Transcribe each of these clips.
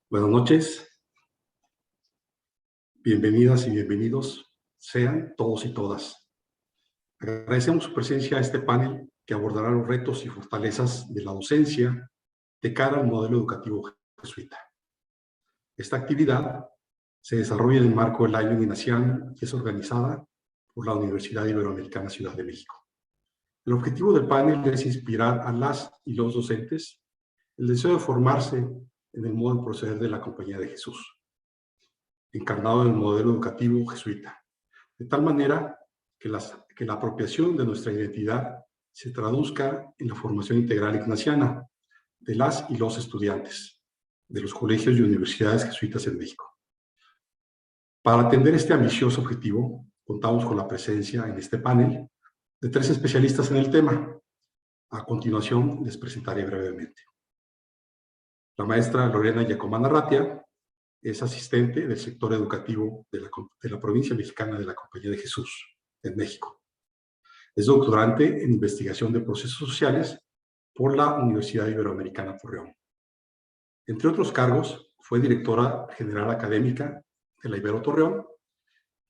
Buenas noches, bienvenidas y bienvenidos sean todos y todas. Agradecemos su presencia a este panel que abordará los retos y fortalezas de la docencia de cara al modelo educativo jesuita. Esta actividad se desarrolla en el marco del año ignaciano y es organizada por la Universidad Iberoamericana Ciudad de México. El objetivo del panel es inspirar a las y los docentes el deseo de formarse en el modo de proceder de la Compañía de Jesús, encarnado en el modelo educativo jesuita, de tal manera que la apropiación de nuestra identidad se traduzca en la formación integral ignaciana de las y los estudiantes de los colegios y universidades jesuitas en México. Para atender este ambicioso objetivo, contamos con la presencia en este panel de 3 especialistas en el tema. A continuación, les presentaré brevemente. La maestra Lorena Giacomán Arratia es asistente del sector educativo de la provincia mexicana de la Compañía de Jesús, en México. Es doctorante en investigación de procesos sociales por la Universidad Iberoamericana Torreón. Entre otros cargos, fue directora general académica de la Ibero Torreón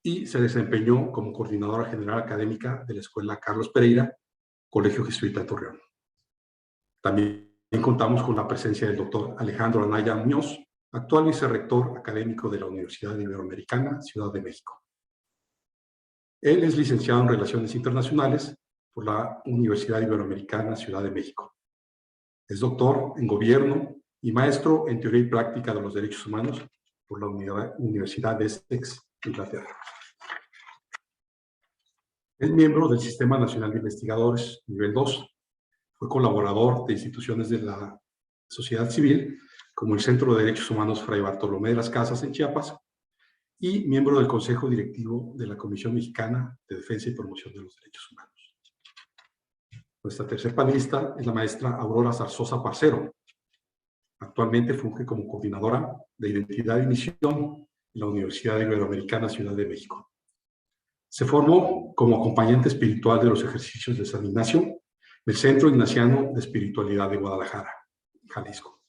y se desempeñó como coordinadora general académica de la Escuela Carlos Pereira, Colegio Jesuita Torreón. También contamos con la presencia del doctor Alejandro Anaya Muñoz, actual vicerrector académico de la Universidad Iberoamericana Ciudad de México. Él es licenciado en Relaciones Internacionales por la Universidad Iberoamericana Ciudad de México. Es doctor en Gobierno y maestro en Teoría y Práctica de los Derechos Humanos por la Universidad de Essex, Inglaterra. Es miembro del Sistema Nacional de Investigadores, nivel 2. Fue colaborador de instituciones de la sociedad civil, como el Centro de Derechos Humanos Fray Bartolomé de las Casas en Chiapas, y miembro del Consejo Directivo de la Comisión Mexicana de Defensa y Promoción de los Derechos Humanos. Nuestra tercer panelista es la maestra Aurora Zarzosa Parcero. Actualmente funge como coordinadora de Identidad y Misión en la Universidad Iberoamericana Ciudad de México. Se formó como acompañante espiritual de los ejercicios de San Ignacio del Centro Ignaciano de Espiritualidad de Guadalajara, Jalisco,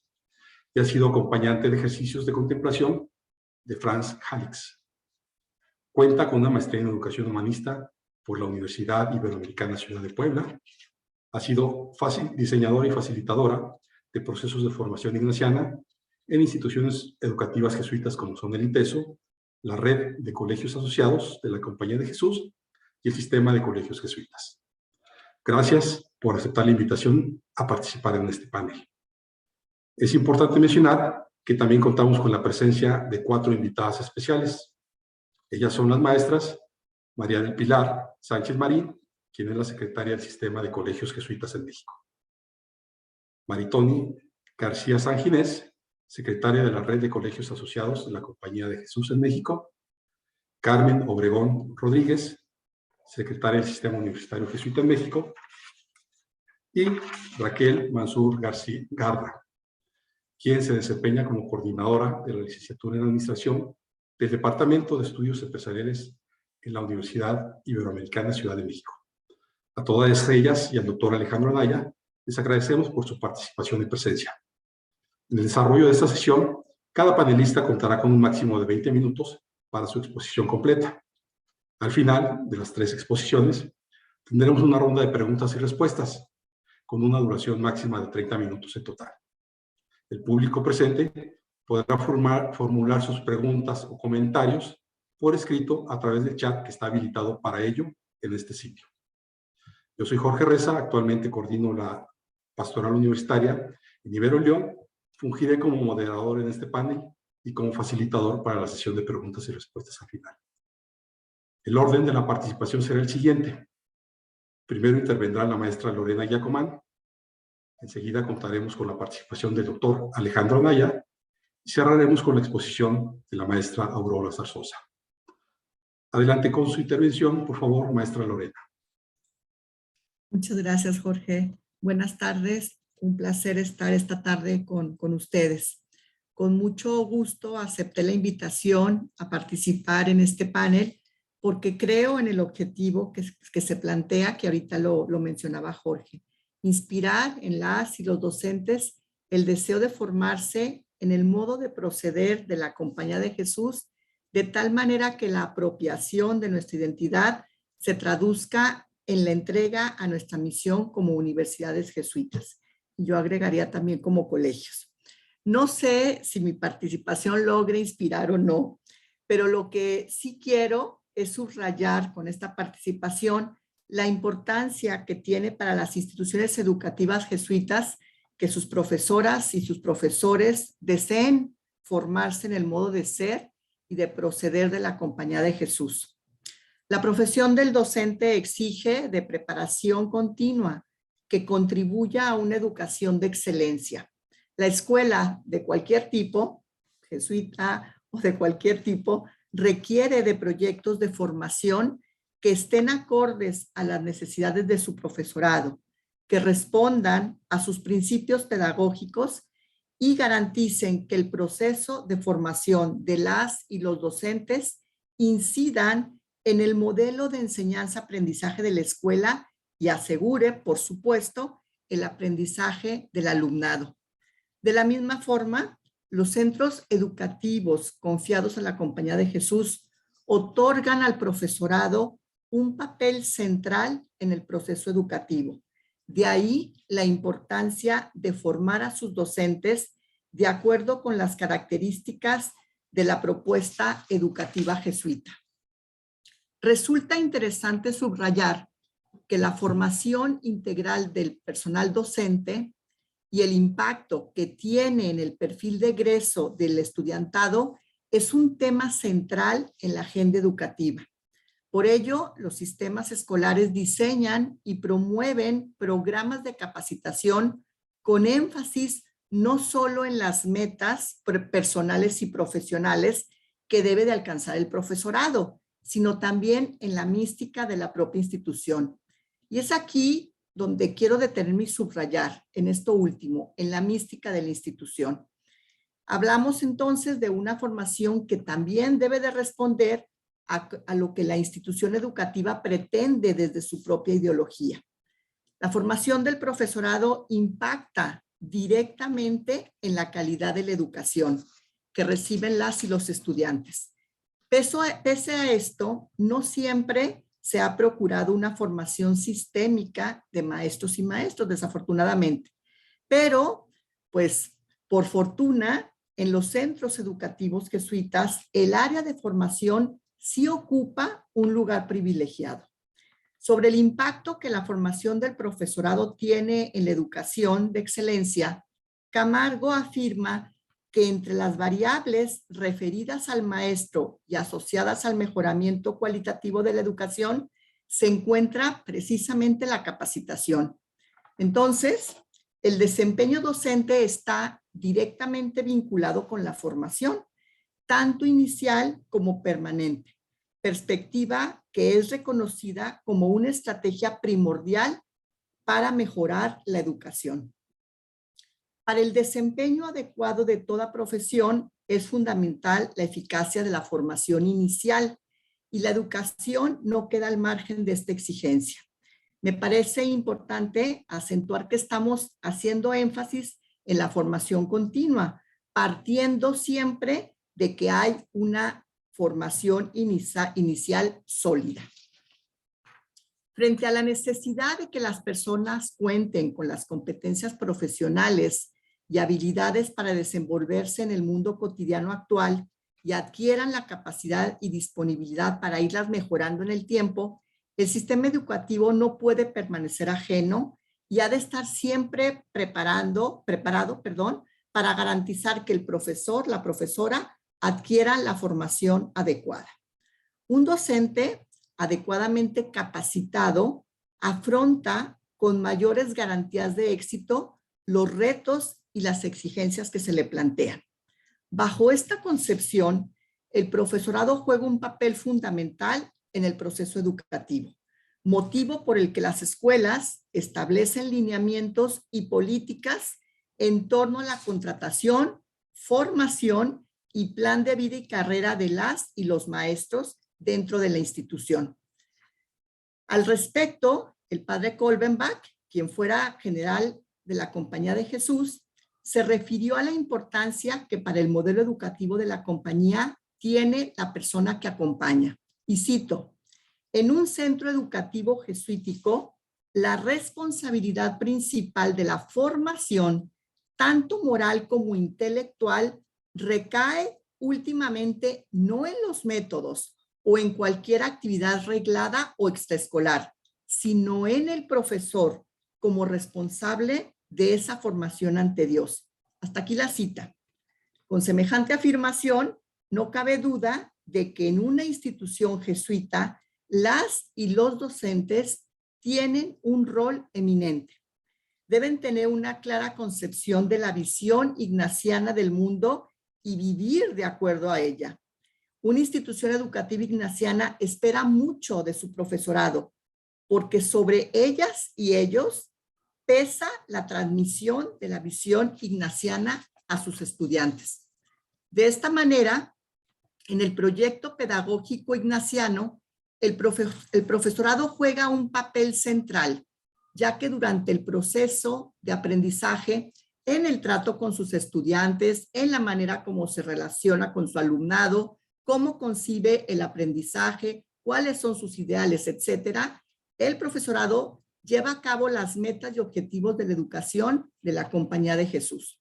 y ha sido acompañante de ejercicios de contemplación de Franz Halix. Cuenta con una maestría en Educación Humanista por la Universidad Iberoamericana Ciudad de Puebla. Ha sido diseñadora y facilitadora de procesos de formación ignaciana en instituciones educativas jesuitas como son el ITESO, la Red de Colegios Asociados de la Compañía de Jesús y el Sistema de Colegios Jesuitas. Gracias por aceptar la invitación a participar en este panel. Es importante mencionar que también contamos con la presencia de 4 invitadas especiales. Ellas son las maestras María del Pilar Sánchez Marín, quien es la secretaria del Sistema de Colegios Jesuitas en México. Maritoni García Sanginés, secretaria de la Red de Colegios Asociados de la Compañía de Jesús en México. Carmen Obregón Rodríguez, secretaria del Sistema Universitario Jesuita en México. Y Raquel Mansur García Garda, quien se desempeña como coordinadora de la licenciatura en Administración del Departamento de Estudios Empresariales en la Universidad Iberoamericana Ciudad de México. A todas ellas y al doctor Alejandro Anaya les agradecemos por su participación y presencia. En el desarrollo de esta sesión, cada panelista contará con un máximo de 20 minutos para su exposición completa. Al final de las 3 exposiciones, tendremos una ronda de preguntas y respuestas, con una duración máxima de 30 minutos en total. El público presente podrá formular sus preguntas o comentarios por escrito a través del chat que está habilitado para ello en este sitio. Yo soy Jorge Reza, actualmente coordino la Pastoral Universitaria en Ibero León. Fungiré como moderador en este panel y como facilitador para la sesión de preguntas y respuestas al final. El orden de la participación será el siguiente. Primero intervendrá la maestra Lorena Giacomán. Enseguida contaremos con la participación del doctor Alejandro Anaya y cerraremos con la exposición de la maestra Aurora Zarzosa. Adelante con su intervención, por favor, maestra Lorena. Muchas gracias, Jorge. Buenas tardes. Un placer estar esta tarde con ustedes. Con mucho gusto acepté la invitación a participar en este panel porque creo en el objetivo que se plantea, que ahorita lo mencionaba Jorge. Inspirar en las y los docentes el deseo de formarse en el modo de proceder de la Compañía de Jesús, de tal manera que la apropiación de nuestra identidad se traduzca en la entrega a nuestra misión como universidades jesuitas. Yo agregaría también como colegios. No sé si mi participación logre inspirar o no, pero lo que sí quiero es subrayar con esta participación la importancia que tiene para las instituciones educativas jesuitas que sus profesoras y sus profesores deseen formarse en el modo de ser y de proceder de la Compañía de Jesús. La profesión del docente exige de preparación continua que contribuya a una educación de excelencia. La escuela de cualquier tipo, jesuita o de cualquier tipo, requiere de proyectos de formación que estén acordes a las necesidades de su profesorado, que respondan a sus principios pedagógicos y garanticen que el proceso de formación de las y los docentes incidan en el modelo de enseñanza-aprendizaje de la escuela y asegure, por supuesto, el aprendizaje del alumnado. De la misma forma, los centros educativos confiados a la Compañía de Jesús otorgan al profesorado un papel central en el proceso educativo. De ahí la importancia de formar a sus docentes de acuerdo con las características de la propuesta educativa jesuita. Resulta interesante subrayar que la formación integral del personal docente y el impacto que tiene en el perfil de egreso del estudiantado es un tema central en la agenda educativa. Por ello, los sistemas escolares diseñan y promueven programas de capacitación con énfasis no solo en las metas personales y profesionales que debe de alcanzar el profesorado, sino también en la mística de la propia institución. Y es aquí donde quiero detenerme y subrayar en esto último, en la mística de la institución. Hablamos entonces de una formación que también debe de responder a lo que la institución educativa pretende desde su propia ideología. La formación del profesorado impacta directamente en la calidad de la educación que reciben las y los estudiantes. Pese a esto, no siempre se ha procurado una formación sistémica de maestros y maestros, desafortunadamente. Pero, pues, por fortuna, en los centros educativos jesuitas, el área de formación sí ocupa un lugar privilegiado. Sobre el impacto que la formación del profesorado tiene en la educación de excelencia, Camargo afirma que entre las variables referidas al maestro y asociadas al mejoramiento cualitativo de la educación, se encuentra precisamente la capacitación. Entonces, el desempeño docente está directamente vinculado con la formación, tanto inicial como permanente, perspectiva que es reconocida como una estrategia primordial para mejorar la educación. Para el desempeño adecuado de toda profesión es fundamental la eficacia de la formación inicial y la educación no queda al margen de esta exigencia. Me parece importante acentuar que estamos haciendo énfasis en la formación continua, partiendo siempre de que hay una formación inicial sólida. Frente a la necesidad de que las personas cuenten con las competencias profesionales y habilidades para desenvolverse en el mundo cotidiano actual y adquieran la capacidad y disponibilidad para irlas mejorando en el tiempo, el sistema educativo no puede permanecer ajeno y ha de estar siempre preparado, para garantizar que el profesor, la profesora, adquiera la formación adecuada. Un docente adecuadamente capacitado afronta con mayores garantías de éxito los retos y las exigencias que se le plantean. Bajo esta concepción, el profesorado juega un papel fundamental en el proceso educativo, motivo por el que las escuelas establecen lineamientos y políticas en torno a la contratación, formación y plan de vida y carrera de las y los maestros dentro de la institución. Al respecto, el padre Kolbenbach, quien fuera general de la Compañía de Jesús, se refirió a la importancia que para el modelo educativo de la compañía tiene la persona que acompaña. Y cito, en un centro educativo jesuítico, la responsabilidad principal de la formación, tanto moral como intelectual, recae últimamente no en los métodos o en cualquier actividad reglada o extraescolar, sino en el profesor como responsable de esa formación ante Dios. Hasta aquí la cita. Con semejante afirmación, no cabe duda de que en una institución jesuita, las y los docentes tienen un rol eminente. Deben tener una clara concepción de la visión ignaciana del mundo y vivir de acuerdo a ella. Una institución educativa ignaciana espera mucho de su profesorado, porque sobre ellas y ellos pesa la transmisión de la visión ignaciana a sus estudiantes. De esta manera, en el proyecto pedagógico ignaciano, el profesorado juega un papel central, ya que durante el proceso de aprendizaje, en el trato con sus estudiantes, en la manera como se relaciona con su alumnado, cómo concibe el aprendizaje, cuáles son sus ideales, etcétera, el profesorado lleva a cabo las metas y objetivos de la educación de la Compañía de Jesús.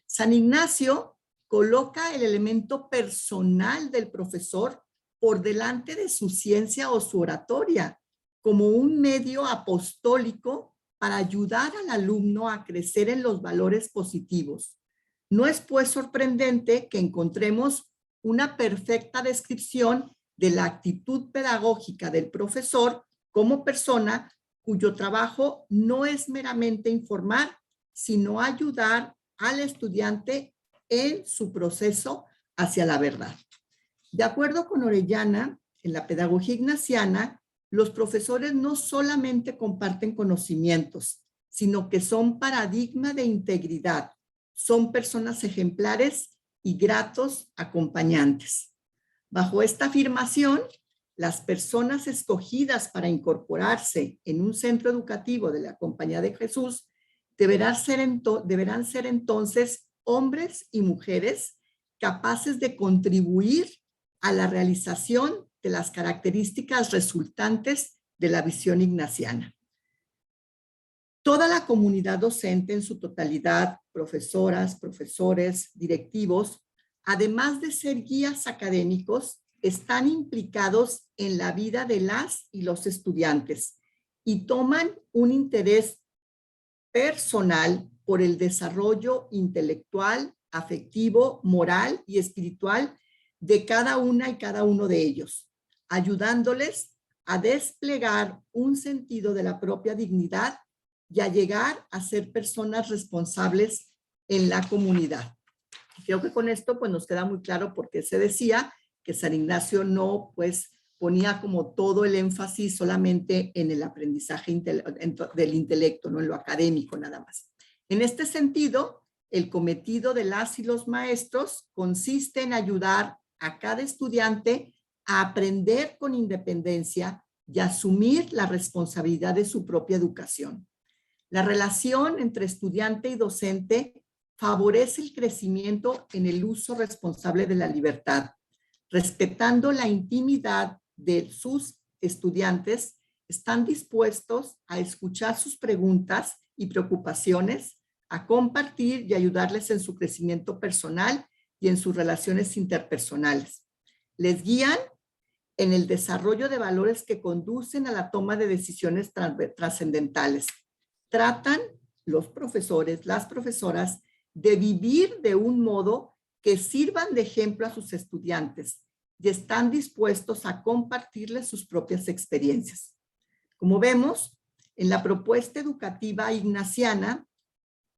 San Ignacio coloca el elemento personal del profesor por delante de su ciencia o su oratoria, como un medio apostólico para ayudar al alumno a crecer en los valores positivos. No es pues sorprendente que encontremos una perfecta descripción de la actitud pedagógica del profesor como persona cuyo trabajo no es meramente informar, sino ayudar al estudiante en su proceso hacia la verdad. De acuerdo con Orellana, en la pedagogía ignaciana, los profesores no solamente comparten conocimientos, sino que son paradigma de integridad, son personas ejemplares y gratos acompañantes. Bajo esta afirmación, las personas escogidas para incorporarse en un centro educativo de la Compañía de Jesús deberán ser entonces hombres y mujeres capaces de contribuir a la realización de las características resultantes de la visión ignaciana. Toda la comunidad docente en su totalidad, profesoras, profesores, directivos, además de ser guías académicos, están implicados en la vida de las y los estudiantes y toman un interés personal por el desarrollo intelectual, afectivo, moral y espiritual de cada una y cada uno de ellos, ayudándoles a desplegar un sentido de la propia dignidad y a llegar a ser personas responsables en la comunidad. Creo que con esto pues nos queda muy claro por qué se decía que San Ignacio no pues ponía como todo el énfasis solamente en el aprendizaje del intelecto, no en lo académico nada más. En este sentido, el cometido de las y los maestros consiste en ayudar a cada estudiante a aprender con independencia y asumir la responsabilidad de su propia educación. La relación entre estudiante y docente favorece el crecimiento en el uso responsable de la libertad, respetando la intimidad de sus estudiantes. Están dispuestos a escuchar sus preguntas y preocupaciones, a compartir y ayudarles en su crecimiento personal y en sus relaciones interpersonales. Les guían en el desarrollo de valores que conducen a la toma de decisiones trascendentales. Tratan los profesores, las profesoras, de vivir de un modo que sirvan de ejemplo a sus estudiantes y están dispuestos a compartirles sus propias experiencias. Como vemos, en la propuesta educativa ignaciana,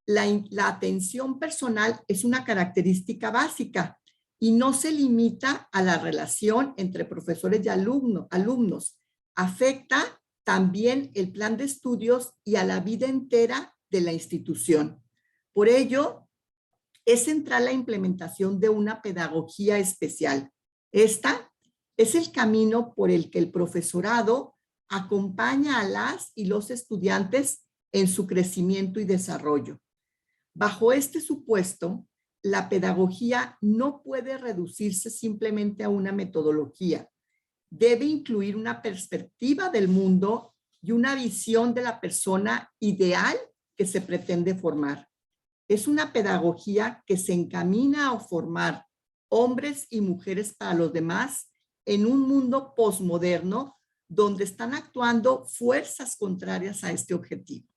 la atención personal es una característica básica y no se limita a la relación entre profesores y alumnos. Afecta también el plan de estudios y a la vida entera de la institución. Por ello, es central la implementación de una pedagogía especial. Esta es el camino por el que el profesorado acompaña a las y los estudiantes en su crecimiento y desarrollo. Bajo este supuesto, la pedagogía no puede reducirse simplemente a una metodología. Debe incluir una perspectiva del mundo y una visión de la persona ideal que se pretende formar. Es una pedagogía que se encamina a formar hombres y mujeres para los demás en un mundo posmoderno donde están actuando fuerzas contrarias a este objetivo.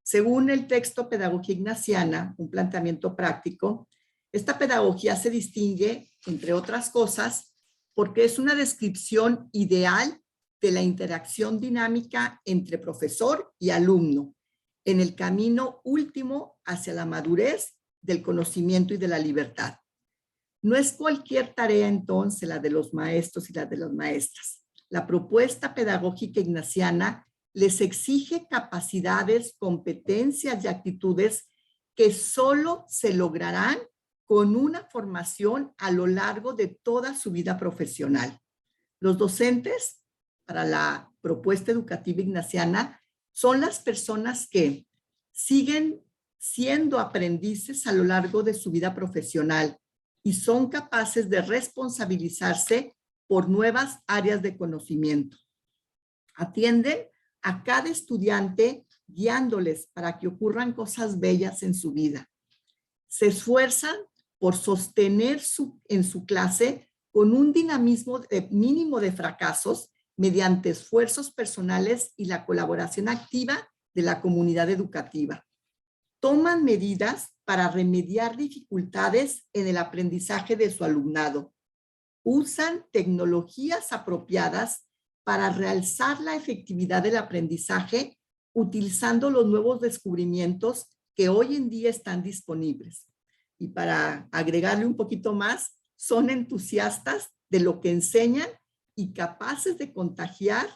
Según el texto Pedagogía Ignaciana, un planteamiento práctico, esta pedagogía se distingue, entre otras cosas, porque es una descripción ideal de la interacción dinámica entre profesor y alumno en el camino último hacia la madurez del conocimiento y de la libertad. No es cualquier tarea entonces la de los maestros y la de las maestras. La propuesta pedagógica ignaciana les exige capacidades, competencias y actitudes que solo se lograrán con una formación a lo largo de toda su vida profesional. Los docentes, para la propuesta educativa ignaciana, son las personas que siguen siendo aprendices a lo largo de su vida profesional y son capaces de responsabilizarse por nuevas áreas de conocimiento. Atienden a cada estudiante guiándoles para que ocurran cosas bellas en su vida. Se esfuerzan por sostener en su clase con un dinamismo mínimo de fracasos mediante esfuerzos personales y la colaboración activa de la comunidad educativa. Toman medidas para remediar dificultades en el aprendizaje de su alumnado. Usan tecnologías apropiadas para realzar la efectividad del aprendizaje utilizando los nuevos descubrimientos que hoy en día están disponibles. Y para agregarle un poquito más, son entusiastas de lo que enseñan y capaces de contagiar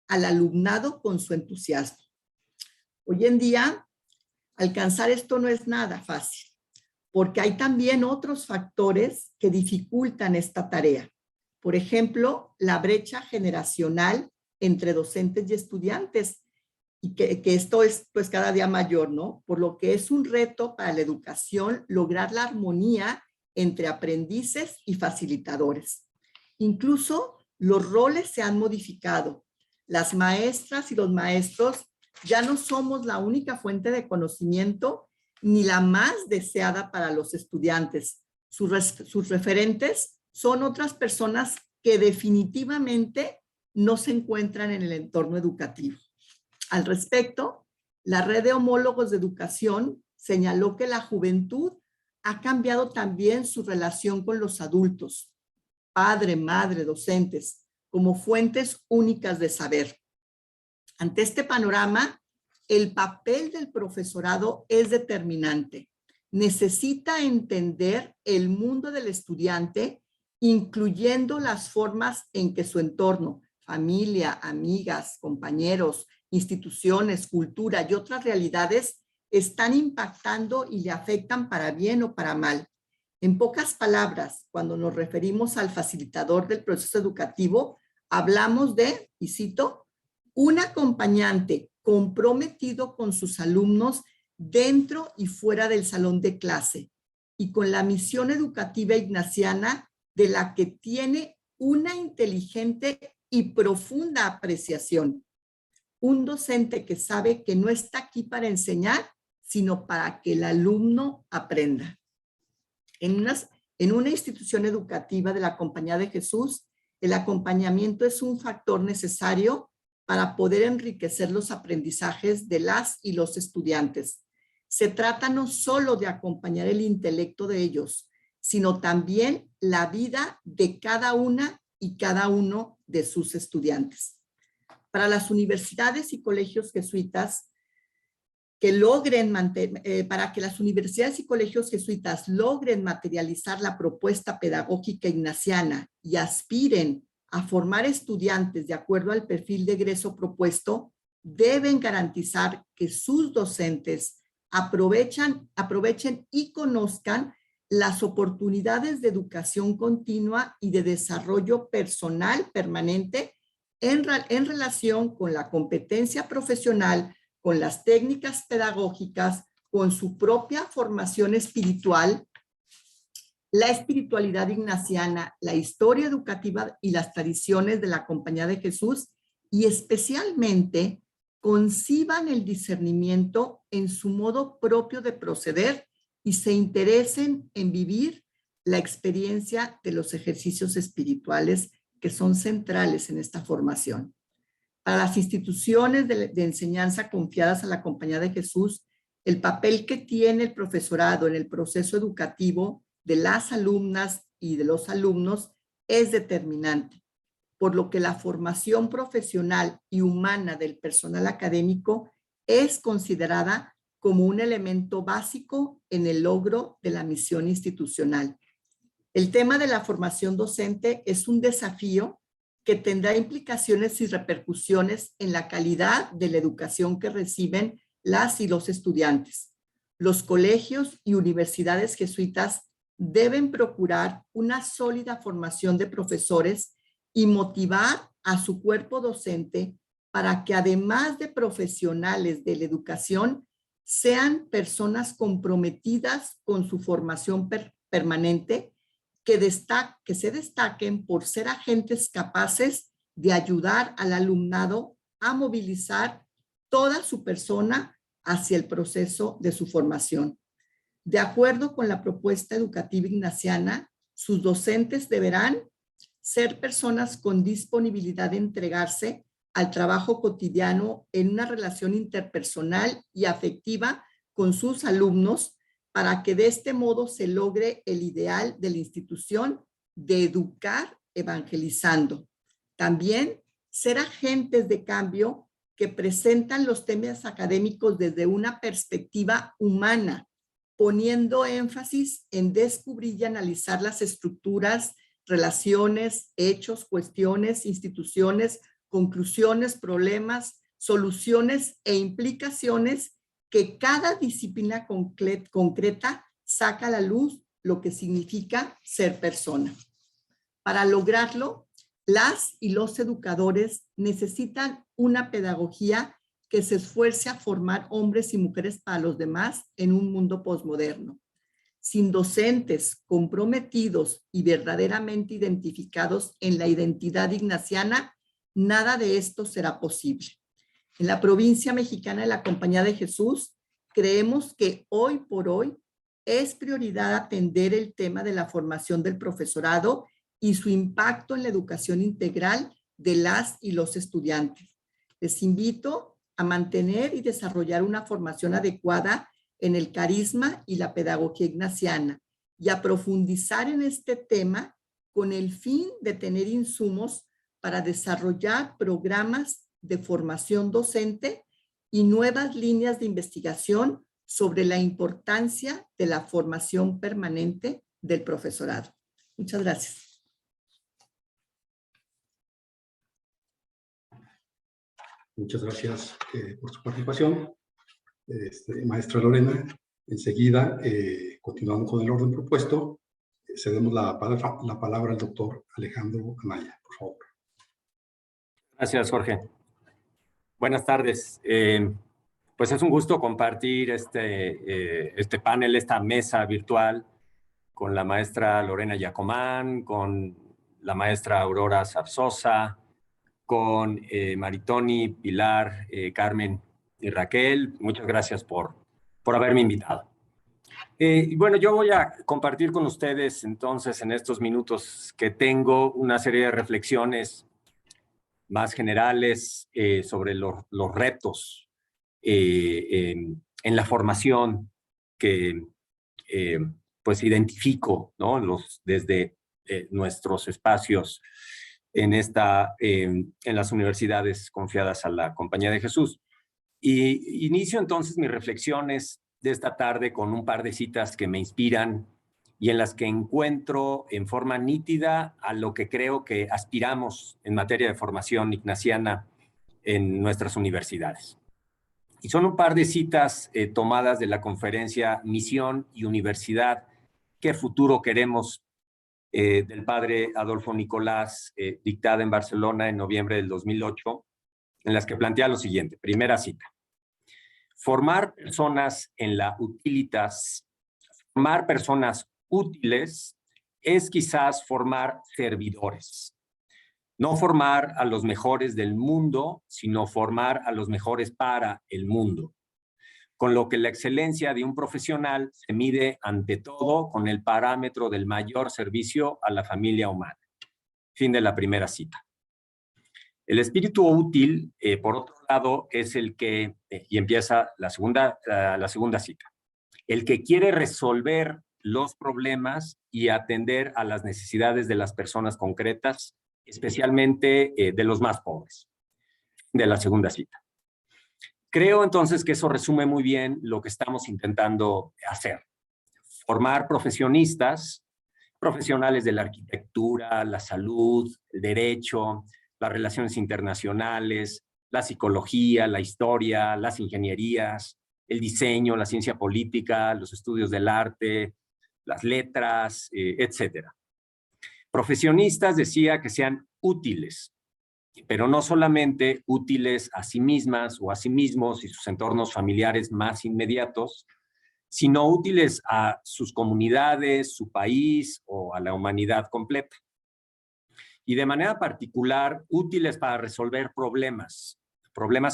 al alumnado con su entusiasmo. Hoy en día, alcanzar esto no es nada fácil, porque hay también otros factores que dificultan esta tarea. Por ejemplo, la brecha generacional entre docentes y estudiantes, y que esto es pues cada día mayor, ¿no? Por lo que es un reto para la educación lograr la armonía entre aprendices y facilitadores. Incluso los roles se han modificado. Las maestras y los maestros ya no somos la única fuente de conocimiento ni la más deseada para los estudiantes. Sus referentes son otras personas que definitivamente no se encuentran en el entorno educativo. Al respecto, la red de homólogos de educación señaló que la juventud ha cambiado también su relación con los adultos, padre, madre, docentes, como fuentes únicas de saber. Ante este panorama, el papel del profesorado es determinante. Necesita entender el mundo del estudiante, incluyendo las formas en que su entorno, familia, amigas, compañeros, instituciones, cultura y otras realidades están impactando y le afectan para bien o para mal. En pocas palabras, cuando nos referimos al facilitador del proceso educativo, hablamos de, y cito, un acompañante comprometido con sus alumnos dentro y fuera del salón de clase y con la misión educativa ignaciana de la que tiene una inteligente y profunda apreciación. Un docente que sabe que no está aquí para enseñar, sino para que el alumno aprenda. En una institución educativa de la Compañía de Jesús, el acompañamiento es un factor necesario para poder enriquecer los aprendizajes de las y los estudiantes. Se trata no solo de acompañar el intelecto de ellos, sino también la vida de cada una y cada uno de sus estudiantes. Para las universidades y colegios jesuitas para que las universidades y colegios jesuitas logren materializar la propuesta pedagógica ignaciana y aspiren a formar estudiantes de acuerdo al perfil de egreso propuesto, deben garantizar que sus docentes aprovechen y conozcan las oportunidades de educación continua y de desarrollo personal permanente en relación con la competencia profesional, con las técnicas pedagógicas, con su propia formación espiritual, la espiritualidad ignaciana, la historia educativa y las tradiciones de la Compañía de Jesús, y especialmente conciban el discernimiento en su modo propio de proceder y se interesen en vivir la experiencia de los ejercicios espirituales que son centrales en esta formación. Para las instituciones de enseñanza confiadas a la Compañía de Jesús, el papel que tiene el profesorado en el proceso educativo de las alumnas y de los alumnos es determinante, por lo que la formación profesional y humana del personal académico es considerada como un elemento básico en el logro de la misión institucional. El tema de la formación docente es un desafío que tendrá implicaciones y repercusiones en la calidad de la educación que reciben las y los estudiantes. Los colegios y universidades jesuitas deben procurar una sólida formación de profesores y motivar a su cuerpo docente para que además de profesionales de la educación, sean personas comprometidas con su formación permanente, que se destaquen por ser agentes capaces de ayudar al alumnado a movilizar toda su persona hacia el proceso de su formación. De acuerdo con la propuesta educativa ignaciana, sus docentes deberán ser personas con disponibilidad de entregarse al trabajo cotidiano en una relación interpersonal y afectiva con sus alumnos, para que de este modo se logre el ideal de la institución de educar evangelizando. También ser agentes de cambio que presentan los temas académicos desde una perspectiva humana, poniendo énfasis en descubrir y analizar las estructuras, relaciones, hechos, cuestiones, instituciones, conclusiones, problemas, soluciones e implicaciones que cada disciplina concreta saca a la luz lo que significa ser persona. Para lograrlo, las y los educadores necesitan una pedagogía que se esfuerce a formar hombres y mujeres para los demás en un mundo posmoderno. Sin docentes comprometidos y verdaderamente identificados en la identidad ignaciana, nada de esto será posible. En la provincia mexicana de la Compañía de Jesús, creemos que hoy por hoy es prioridad atender el tema de la formación del profesorado y su impacto en la educación integral de las y los estudiantes. Les invito a mantener y desarrollar una formación adecuada en el carisma y la pedagogía ignaciana y a profundizar en este tema con el fin de tener insumos para desarrollar programas de formación docente y nuevas líneas de investigación sobre la importancia de la formación permanente del profesorado. Muchas gracias. Muchas gracias por su participación. Maestra Lorena, enseguida, continuando con el orden propuesto, cedemos la palabra al doctor Alejandro Anaya, por favor. Gracias, Jorge. Buenas tardes. Pues es un gusto compartir este panel, esta mesa virtual con la maestra Lorena Yacomán, con la maestra Aurora Zarzosa, con Maritoni, Pilar, Carmen y Raquel. Muchas gracias por haberme invitado. Bueno, yo voy a compartir con ustedes entonces en estos minutos que tengo una serie de reflexiones más generales sobre los retos en la formación que pues identifico, ¿no? Desde nuestros espacios en las universidades confiadas a la Compañía de Jesús. Y inicio entonces mis reflexiones de esta tarde con un par de citas que me inspiran y en las que encuentro en forma nítida a lo que creo que aspiramos en materia de formación ignaciana en nuestras universidades. Y son un par de citas tomadas de la conferencia Misión y Universidad, ¿qué futuro queremos?, del padre Adolfo Nicolás, dictada en Barcelona en noviembre del 2008, en las que plantea lo siguiente. Primera cita. Formar personas en la utilitas, formar personas útiles, es quizás formar servidores. No formar a los mejores del mundo, sino formar a los mejores para el mundo. Con lo que la excelencia de un profesional se mide ante todo con el parámetro del mayor servicio a la familia humana. Fin de la primera cita. El espíritu útil, por otro lado, es el que, y empieza la segunda cita, el que quiere resolver los problemas y atender a las necesidades de las personas concretas, especialmente de los más pobres. De la segunda cita. Creo entonces que eso resume muy bien lo que estamos intentando hacer. Formar profesionistas, profesionales de la arquitectura, la salud, el derecho, las relaciones internacionales, la psicología, la historia, las ingenierías, el diseño, la ciencia política, los estudios del arte, las letras, etcétera. Profesionistas, decía, que sean útiles, pero no solamente útiles a sí mismas o a sí mismos y sus entornos familiares más inmediatos, sino útiles a sus comunidades, su país o a la humanidad completa. Y de manera particular, útiles para resolver problemas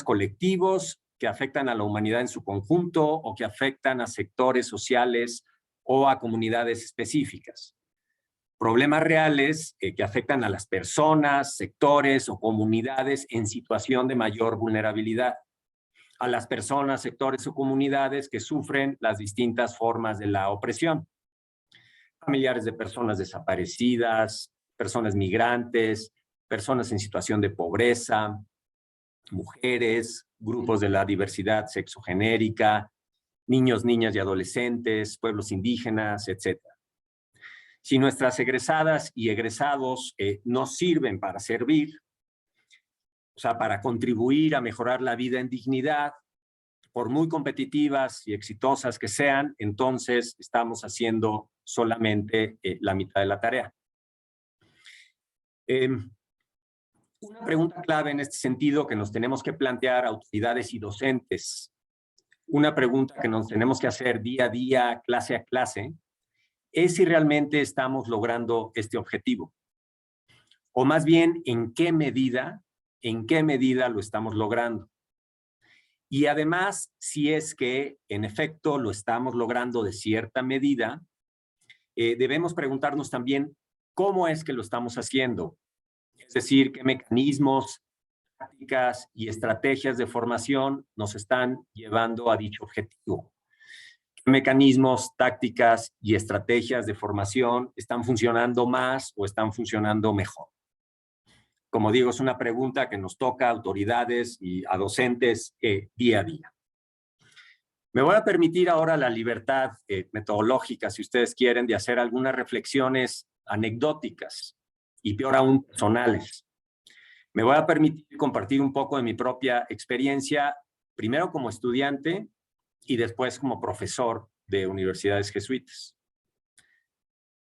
colectivos que afectan a la humanidad en su conjunto o que afectan a sectores sociales o a comunidades específicas. Problemas reales que afectan a las personas, sectores o comunidades en situación de mayor vulnerabilidad. A las personas, sectores o comunidades que sufren las distintas formas de la opresión. Familiares de personas desaparecidas, personas migrantes, personas en situación de pobreza, mujeres, grupos de la diversidad sexogenérica, niños, niñas y adolescentes, pueblos indígenas, etc. Si nuestras egresadas y egresados no sirven para servir, o sea, para contribuir a mejorar la vida en dignidad, por muy competitivas y exitosas que sean, entonces estamos haciendo solamente la mitad de la tarea. Una pregunta clave en este sentido que nos tenemos que plantear autoridades y docentes, una pregunta que nos tenemos que hacer día a día, clase a clase, es si realmente estamos logrando este objetivo. O más bien, ¿en qué medida lo estamos logrando? Y además, si es que en efecto lo estamos logrando de cierta medida, debemos preguntarnos también cómo es que lo estamos haciendo. Es decir, qué mecanismos, tácticas y estrategias de formación nos están llevando a dicho objetivo. ¿Qué mecanismos, tácticas y estrategias de formación están funcionando más o están funcionando mejor? Como digo, es una pregunta que nos toca a autoridades y a docentes día a día. Me voy a permitir ahora la libertad metodológica, si ustedes quieren, de hacer algunas reflexiones anecdóticas y peor aún personales. Me voy a permitir compartir un poco de mi propia experiencia, primero como estudiante y después como profesor de universidades jesuitas.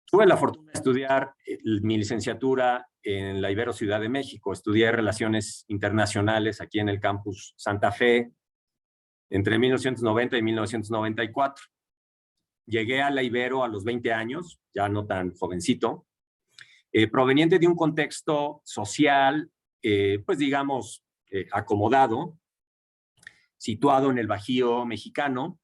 Tuve la fortuna de estudiar mi licenciatura en la Ibero Ciudad de México. Estudié Relaciones Internacionales aquí en el campus Santa Fe entre 1990 y 1994. Llegué a la Ibero a los 20 años, ya no tan jovencito, proveniente de un contexto social, pues digamos, acomodado, situado en el Bajío mexicano,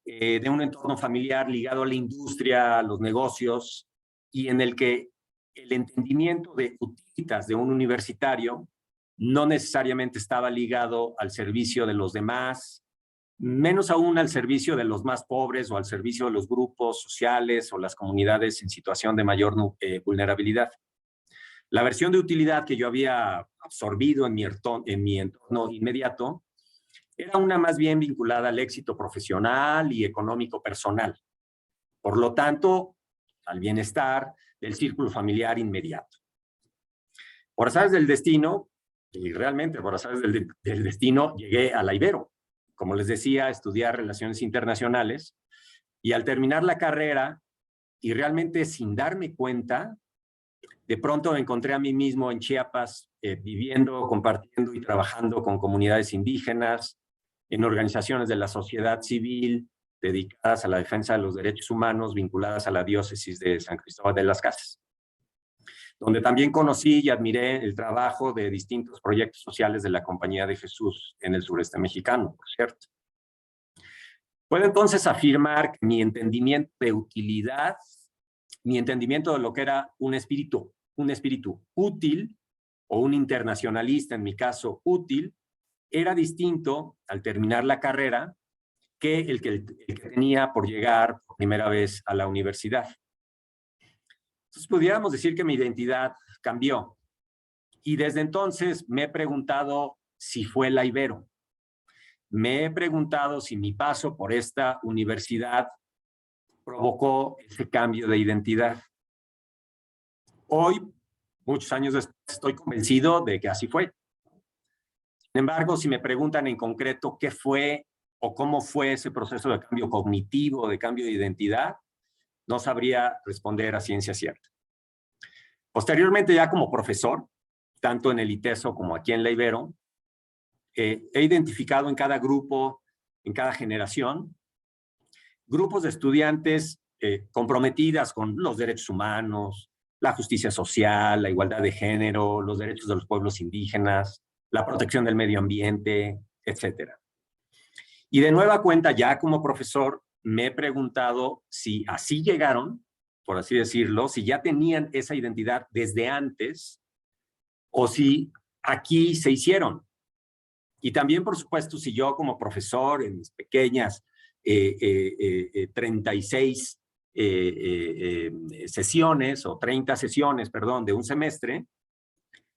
de un entorno familiar ligado a la industria, a los negocios, y en el que el entendimiento de utilitas de un universitario no necesariamente estaba ligado al servicio de los demás, menos aún al servicio de los más pobres o al servicio de los grupos sociales o las comunidades en situación de mayor vulnerabilidad. La versión de utilidad que yo había absorbido en mi entorno inmediato era una más bien vinculada al éxito profesional y económico personal. Por lo tanto, al bienestar del círculo familiar inmediato. Por azares del destino, y realmente por azares del destino, llegué a la Ibero. Como les decía, estudiar Relaciones Internacionales, y al terminar la carrera, y realmente sin darme cuenta, de pronto me encontré a mí mismo en Chiapas, viviendo, compartiendo y trabajando con comunidades indígenas, en organizaciones de la sociedad civil dedicadas a la defensa de los derechos humanos vinculadas a la diócesis de San Cristóbal de las Casas, donde también conocí y admiré el trabajo de distintos proyectos sociales de la Compañía de Jesús en el sureste mexicano, por cierto. Puedo entonces afirmar que mi entendimiento de utilidad, mi entendimiento de lo que era un espíritu útil, o un internacionalista, en mi caso útil, era distinto al terminar la carrera que el que tenía por llegar por primera vez a la universidad. Entonces, pudiéramos decir que mi identidad cambió. Y desde entonces me he preguntado si fue la Ibero. Me he preguntado si mi paso por esta universidad provocó ese cambio de identidad. Hoy, muchos años después, estoy convencido de que así fue. Sin embargo, si me preguntan en concreto qué fue o cómo fue ese proceso de cambio cognitivo, de cambio de identidad, no sabría responder a ciencia cierta. Posteriormente, ya como profesor, tanto en el ITESO como aquí en la Ibero, he identificado en cada grupo, en cada generación, grupos de estudiantes comprometidas con los derechos humanos, la justicia social, la igualdad de género, los derechos de los pueblos indígenas, la protección del medio ambiente, etc. Y de nueva cuenta, ya como profesor, me he preguntado si así llegaron, por así decirlo, si ya tenían esa identidad desde antes, o si aquí se hicieron. Y también, por supuesto, si yo como profesor en mis pequeñas 36 sesiones o 30 sesiones, perdón, de un semestre,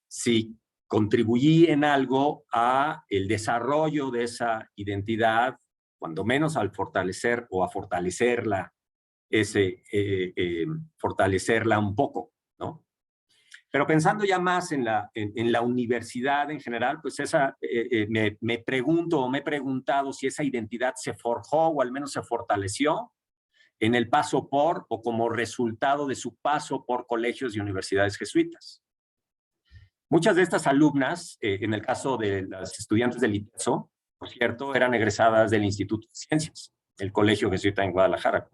si contribuí en algo a el desarrollo de esa identidad, cuando menos al fortalecer o a fortalecerla, fortalecerla un poco, ¿no? Pero pensando ya más en la universidad en general, pues me pregunto o me he preguntado si esa identidad se forjó o al menos se fortaleció en el paso por o como resultado de su paso por colegios y universidades jesuitas. Muchas de estas alumnas, en el caso de las estudiantes del ITESO, por cierto, eran egresadas del Instituto de Ciencias, el Colegio Jesuita en Guadalajara,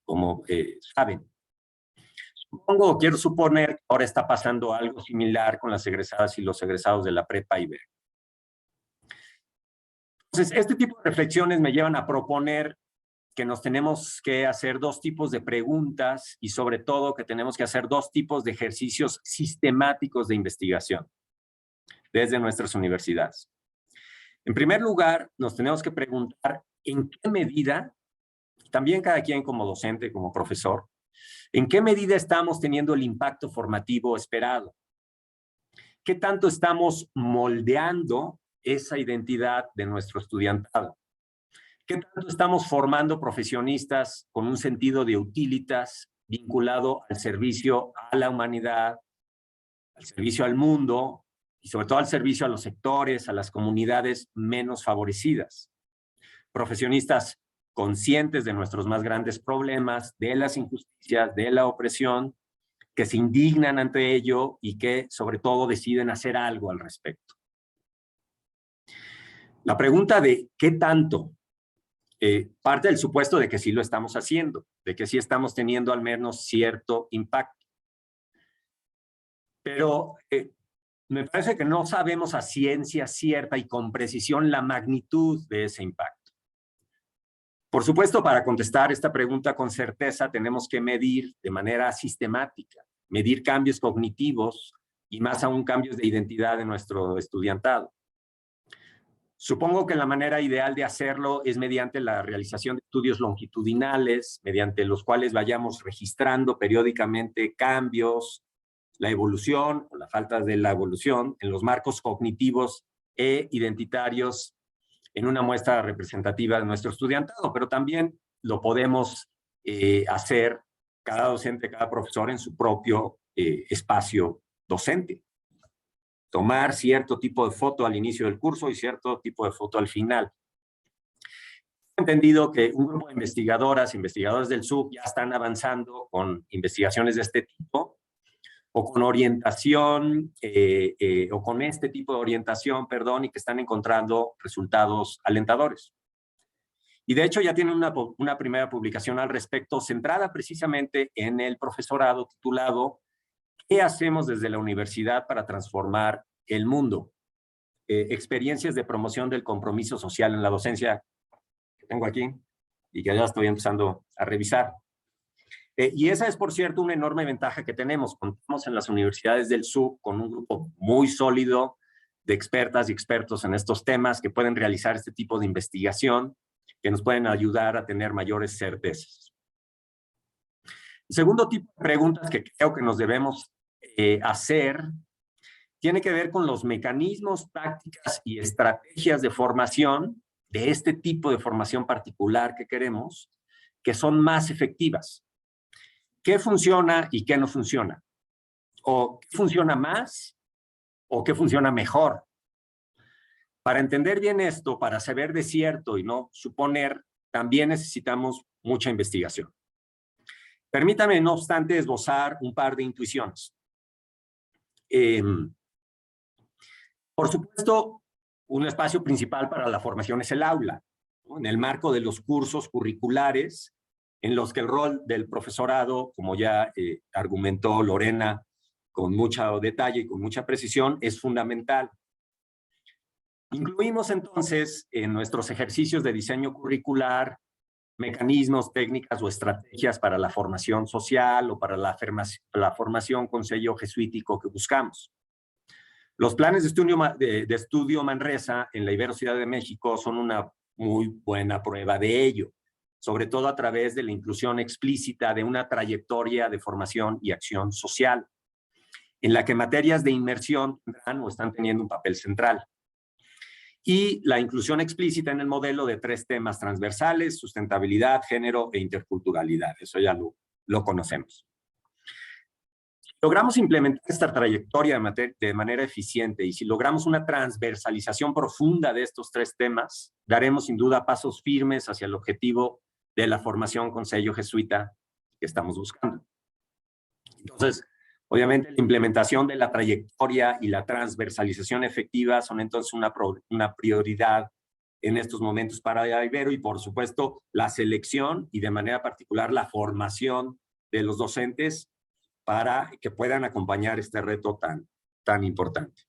como saben. Quiero suponer que ahora está pasando algo similar con las egresadas y los egresados de la prepa Ibero. Entonces, este tipo de reflexiones me llevan a proponer que nos tenemos que hacer dos tipos de preguntas y sobre todo que tenemos que hacer dos tipos de ejercicios sistemáticos de investigación desde nuestras universidades. En primer lugar, nos tenemos que preguntar en qué medida, también cada quien como docente, como profesor, ¿en qué medida estamos teniendo el impacto formativo esperado? ¿Qué tanto estamos moldeando esa identidad de nuestro estudiantado? ¿Qué tanto estamos formando profesionistas con un sentido de utilitas vinculado al servicio a la humanidad, al servicio al mundo y sobre todo al servicio a los sectores, a las comunidades menos favorecidas? Profesionistas conscientes de nuestros más grandes problemas, de las injusticias, de la opresión, que se indignan ante ello y que sobre todo deciden hacer algo al respecto. La pregunta de qué tanto parte del supuesto de que sí lo estamos haciendo, de que sí estamos teniendo al menos cierto impacto. Pero me parece que no sabemos a ciencia cierta y con precisión la magnitud de ese impacto. Por supuesto, para contestar esta pregunta con certeza tenemos que medir de manera sistemática, medir cambios cognitivos y más aún cambios de identidad de nuestro estudiantado. Supongo que la manera ideal de hacerlo es mediante la realización de estudios longitudinales, mediante los cuales vayamos registrando periódicamente cambios, la evolución o la falta de la evolución en los marcos cognitivos e identitarios en una muestra representativa de nuestro estudiantado, pero también lo podemos hacer cada docente, cada profesor en su propio espacio docente. Tomar cierto tipo de foto al inicio del curso y cierto tipo de foto al final. He entendido que un grupo de investigadores del SUB ya están avanzando con investigaciones de este tipo. o con orientación, o con este tipo de orientación, perdón, y que están encontrando resultados alentadores. Y de hecho ya tienen una primera publicación al respecto, centrada precisamente en el profesorado, titulado ¿Qué hacemos desde la universidad para transformar el mundo? Experiencias de promoción del compromiso social en la docencia, que tengo aquí y que ya estoy empezando a revisar. Y esa es, por cierto, una enorme ventaja que tenemos. Contamos en las universidades del sur con un grupo muy sólido de expertas y expertos en estos temas que pueden realizar este tipo de investigación, que nos pueden ayudar a tener mayores certezas. El segundo tipo de preguntas que creo que nos debemos hacer tiene que ver con los mecanismos, tácticas y estrategias de formación, de este tipo de formación particular que queremos, que son más efectivas. ¿Qué funciona y qué no funciona? ¿O qué funciona más o qué funciona mejor? Para entender bien esto, para saber de cierto y no suponer, también necesitamos mucha investigación. Permítame, no obstante, esbozar un par de intuiciones. Por supuesto, un espacio principal para la formación es el aula, ¿no? En el marco de los cursos curriculares, en los que el rol del profesorado, como ya argumentó Lorena con mucho detalle y con mucha precisión, es fundamental. Incluimos entonces en nuestros ejercicios de diseño curricular mecanismos, técnicas o estrategias para la formación social o para la formación con sello jesuítico que buscamos. Los planes de estudio Manresa en la Ibero Ciudad de México son una muy buena prueba de ello, sobre todo a través de la inclusión explícita de una trayectoria de formación y acción social, en la que materias de inmersión tendrán o están teniendo un papel central. Y la inclusión explícita en el modelo de 3 temas transversales: sustentabilidad, género e interculturalidad. Eso ya lo conocemos. Si logramos implementar esta trayectoria de manera eficiente y si logramos una transversalización profunda de estos 3 temas, daremos sin duda pasos firmes hacia el objetivo de la formación con sello jesuita que estamos buscando. Entonces, obviamente, la implementación de la trayectoria y la transversalización efectiva son entonces una prioridad en estos momentos para Ibero, y por supuesto la selección y de manera particular la formación de los docentes para que puedan acompañar este reto tan importante.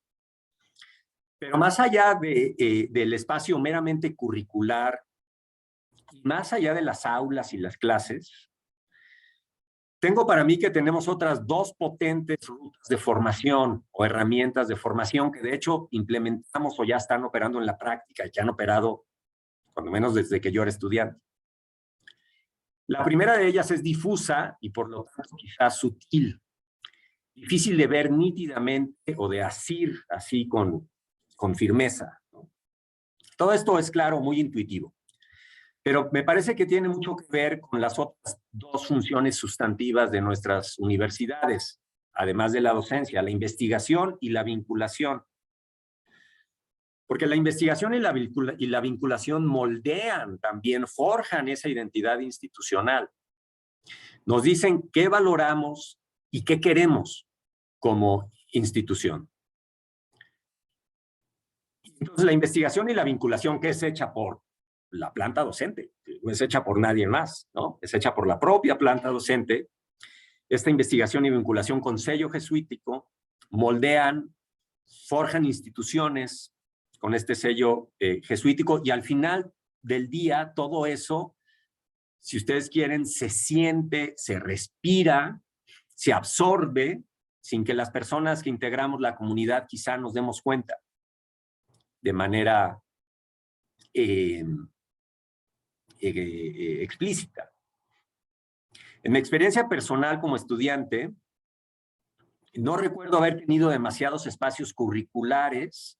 Pero más allá del espacio meramente curricular y más allá de las aulas y las clases, tengo para mí que tenemos otras 2 potentes rutas de formación o herramientas de formación que de hecho implementamos o ya están operando en la práctica y que han operado cuando menos desde que yo era estudiante. La primera de ellas es difusa y por lo tanto quizás sutil, difícil de ver nítidamente o de asir así con firmeza, ¿no? Todo esto es claro, muy intuitivo. Pero me parece que tiene mucho que ver con las otras 2 funciones sustantivas de nuestras universidades, además de la docencia: la investigación y la vinculación. Porque la investigación y la vinculación moldean, también forjan esa identidad institucional. Nos dicen qué valoramos y qué queremos como institución. Entonces, la investigación y la vinculación, que es hecha por la planta docente, no es hecha por nadie más, ¿no? Es hecha por la propia planta docente. Esta investigación y vinculación con sello jesuítico moldean, forjan instituciones con este sello jesuítico, y al final del día todo eso, si ustedes quieren, se siente, se respira, se absorbe sin que las personas que integramos la comunidad quizá nos demos cuenta de manera explícita. En mi experiencia personal como estudiante, no recuerdo haber tenido demasiados espacios curriculares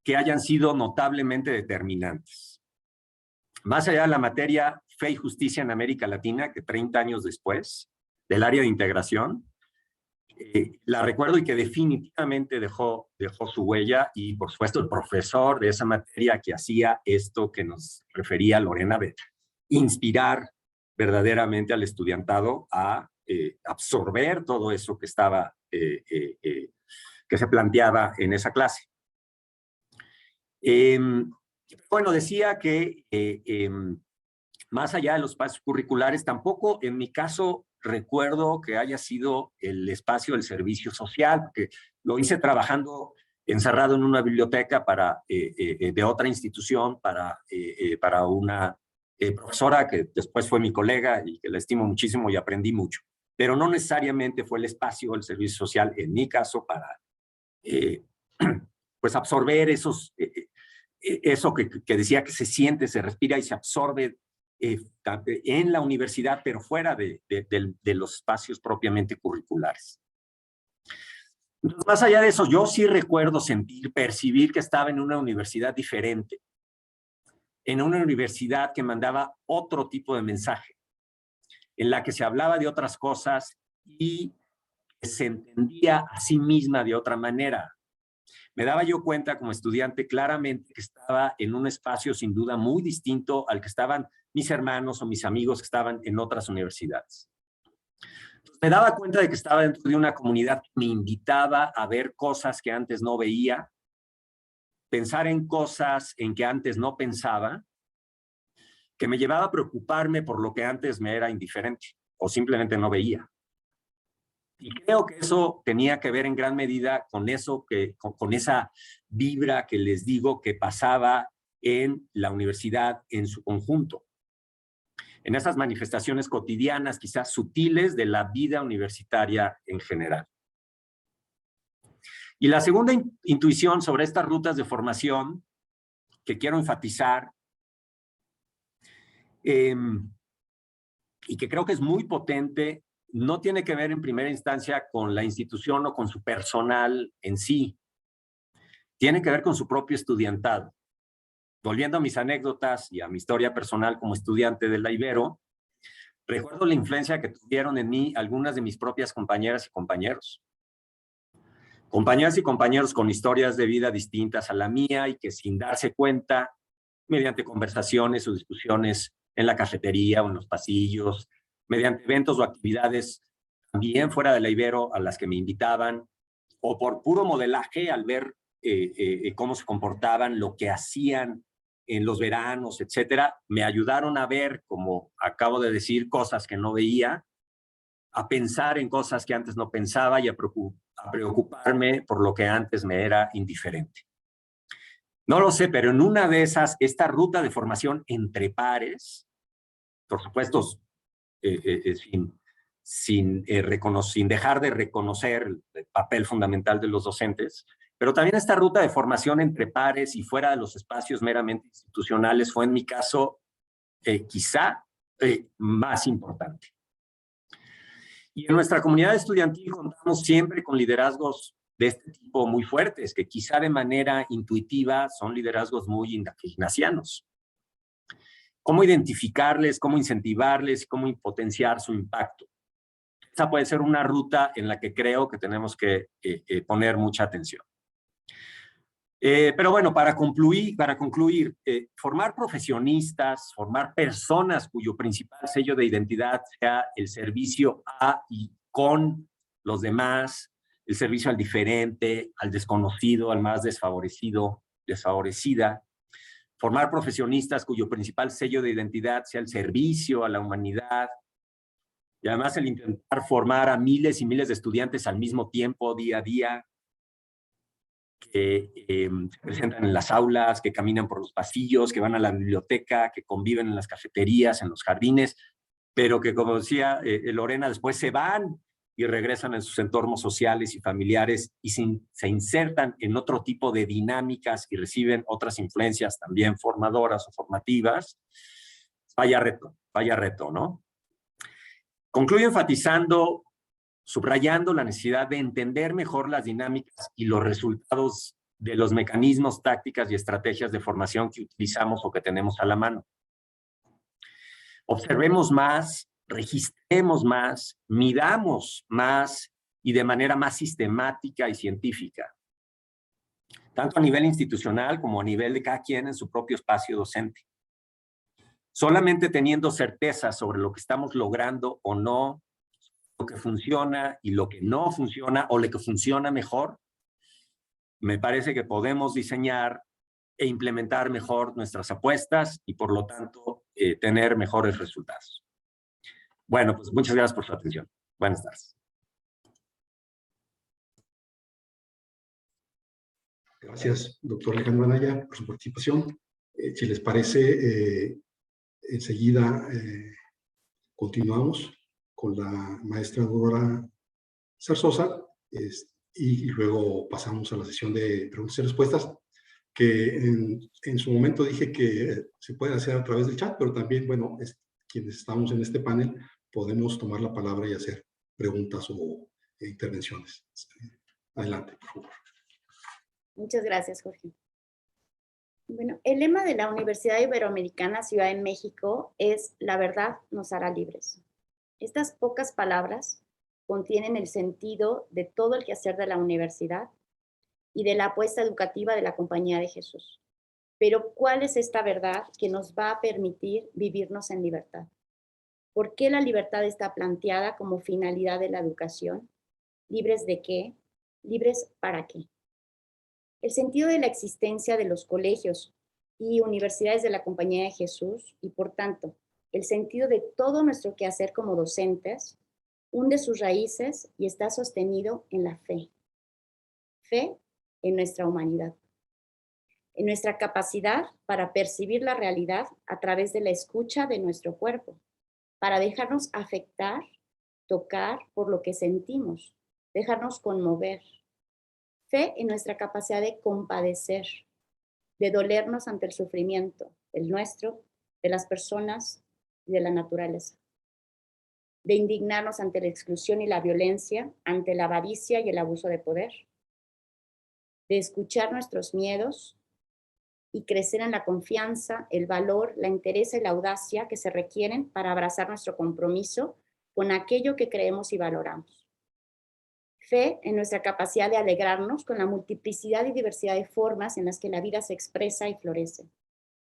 que hayan sido notablemente determinantes. Más allá de la materia Fe y Justicia en América Latina, que 30 años después, del área de integración, la recuerdo y que definitivamente dejó su huella, y por supuesto el profesor de esa materia que hacía esto que nos refería Lorena, de inspirar verdaderamente al estudiantado a absorber todo eso que estaba, que se planteaba en esa clase. Bueno, decía que más allá de los espacios curriculares, tampoco en mi caso recuerdo que haya sido el espacio del servicio social, porque lo hice trabajando encerrado en una biblioteca de otra institución para una profesora que después fue mi colega y que la estimo muchísimo y aprendí mucho. Pero no necesariamente fue el espacio del servicio social, en mi caso, para pues absorber eso que decía que se siente, se respira y se absorbe en la universidad, pero fuera de los espacios propiamente curriculares. Entonces, más allá de eso, yo sí recuerdo percibir que estaba en una universidad diferente, en una universidad que mandaba otro tipo de mensaje, en la que se hablaba de otras cosas y se entendía a sí misma de otra manera. Me daba yo cuenta como estudiante claramente que estaba en un espacio sin duda muy distinto al que estaban mis hermanos o mis amigos que estaban en otras universidades. Me daba cuenta de que estaba dentro de una comunidad que me invitaba a ver cosas que antes no veía, pensar en cosas en que antes no pensaba, que me llevaba a preocuparme por lo que antes me era indiferente o simplemente no veía. Y creo que eso tenía que ver en gran medida con eso, con esa vibra que les digo que pasaba en la universidad en su conjunto. En esas manifestaciones cotidianas, quizás sutiles, de la vida universitaria en general. Y la segunda intuición sobre estas rutas de formación que quiero enfatizar y que creo que es muy potente, no tiene que ver en primera instancia con la institución o con su personal en sí. Tiene que ver con su propio estudiantado. Volviendo a mis anécdotas y a mi historia personal como estudiante de la Ibero, recuerdo la influencia que tuvieron en mí algunas de mis propias compañeras y compañeros. Compañeras y compañeros con historias de vida distintas a la mía y que sin darse cuenta, mediante conversaciones o discusiones en la cafetería o en los pasillos, mediante eventos o actividades también fuera de la Ibero a las que me invitaban, o por puro modelaje al ver cómo se comportaban, lo que hacían en los veranos, etcétera, me ayudaron a ver, como acabo de decir, cosas que no veía, a pensar en cosas que antes no pensaba y a preocuparme por lo que antes me era indiferente. No lo sé, pero en una de esas, esta ruta de formación entre pares, por supuesto, sin dejar de reconocer el papel fundamental de los docentes, pero también esta ruta de formación entre pares y fuera de los espacios meramente institucionales fue en mi caso quizá más importante. Y en nuestra comunidad estudiantil contamos siempre con liderazgos de este tipo muy fuertes, que quizá de manera intuitiva son liderazgos muy ignacianos. ¿Cómo identificarles, cómo incentivarles, cómo potenciar su impacto? Esa puede ser una ruta en la que creo que tenemos que poner mucha atención. Pero bueno, para concluir, formar profesionistas, formar personas cuyo principal sello de identidad sea el servicio a y con los demás, el servicio al diferente, al desconocido, al más desfavorecido, desfavorecida. Formar profesionistas cuyo principal sello de identidad sea el servicio a la humanidad. Y además el intentar formar a miles y miles de estudiantes al mismo tiempo, día a día, que se presentan en las aulas, que caminan por los pasillos, que van a la biblioteca, que conviven en las cafeterías, en los jardines, pero que, como decía Lorena, después se van y regresan en sus entornos sociales y familiares y se insertan en otro tipo de dinámicas y reciben otras influencias también formadoras o formativas. Vaya reto, ¿no? Concluyo enfatizando, subrayando la necesidad de entender mejor las dinámicas y los resultados de los mecanismos, tácticas y estrategias de formación que utilizamos o que tenemos a la mano. Observemos más, registremos más, midamos más y de manera más sistemática y científica, tanto a nivel institucional como a nivel de cada quien en su propio espacio docente. Solamente teniendo certeza sobre lo que estamos logrando o no, lo que funciona y lo que no funciona, o lo que funciona mejor, me parece que podemos diseñar e implementar mejor nuestras apuestas y, por lo tanto, tener mejores resultados. Bueno, pues muchas gracias por su atención. Buenas tardes. Gracias, doctor Alejandro Anaya, por su participación. Si les parece, enseguida continuamos con la maestra Aurora Zarzosa y luego pasamos a la sesión de preguntas y respuestas, que en su momento dije que se puede hacer a través del chat, pero también, bueno, quienes estamos en este panel podemos tomar la palabra y hacer preguntas o intervenciones. Adelante, por favor. Muchas gracias, Jorge. Bueno, el lema de la Universidad Iberoamericana Ciudad de México es "La verdad nos hará libres". Estas pocas palabras contienen el sentido de todo el quehacer de la universidad y de la apuesta educativa de la Compañía de Jesús. Pero, ¿cuál es esta verdad que nos va a permitir vivirnos en libertad? ¿Por qué la libertad está planteada como finalidad de la educación? ¿Libres de qué? ¿Libres para qué? El sentido de la existencia de los colegios y universidades de la Compañía de Jesús, y por tanto, el sentido de todo nuestro quehacer como docentes, hunde sus raíces y está sostenido en la fe. Fe en nuestra humanidad, en nuestra capacidad para percibir la realidad a través de la escucha de nuestro cuerpo, para dejarnos afectar, tocar por lo que sentimos, dejarnos conmover. Fe en nuestra capacidad de compadecer, de dolernos ante el sufrimiento, el nuestro, de las personas y de la naturaleza. De indignarnos ante la exclusión y la violencia, ante la avaricia y el abuso de poder. De escuchar nuestros miedos y crecer en la confianza, el valor, la entereza y la audacia que se requieren para abrazar nuestro compromiso con aquello que creemos y valoramos. Fe en nuestra capacidad de alegrarnos con la multiplicidad y diversidad de formas en las que la vida se expresa y florece,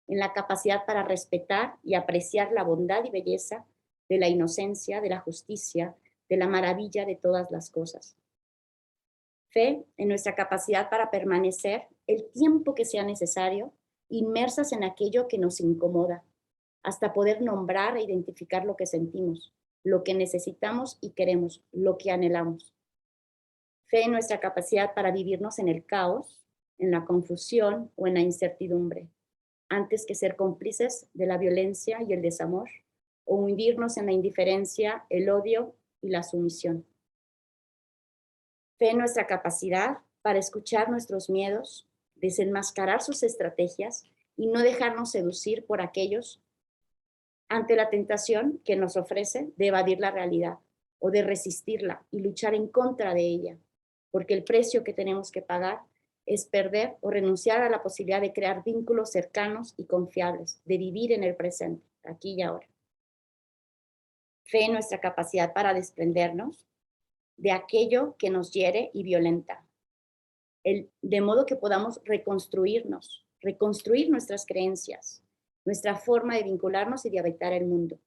en la capacidad para respetar y apreciar la bondad y belleza de la inocencia, de la justicia, de la maravilla de todas las cosas. Fe en nuestra capacidad para permanecer el tiempo que sea necesario, inmersas en aquello que nos incomoda, hasta poder nombrar e identificar lo que sentimos, lo que necesitamos y queremos, lo que anhelamos. Fe en nuestra capacidad para vivirnos en el caos, en la confusión o en la incertidumbre, antes que ser cómplices de la violencia y el desamor, o hundirnos en la indiferencia, el odio y la sumisión. Fe en nuestra capacidad para escuchar nuestros miedos, desenmascarar sus estrategias y no dejarnos seducir por aquellos ante la tentación que nos ofrece de evadir la realidad o de resistirla y luchar en contra de ella, porque el precio que tenemos que pagar es perder o renunciar a la posibilidad de crear vínculos cercanos y confiables, de vivir en el presente, aquí y ahora. Fe en nuestra capacidad para desprendernos de aquello que nos hiere y violenta, de modo que podamos reconstruirnos, reconstruir nuestras creencias, nuestra forma de vincularnos y de habitar el mundo.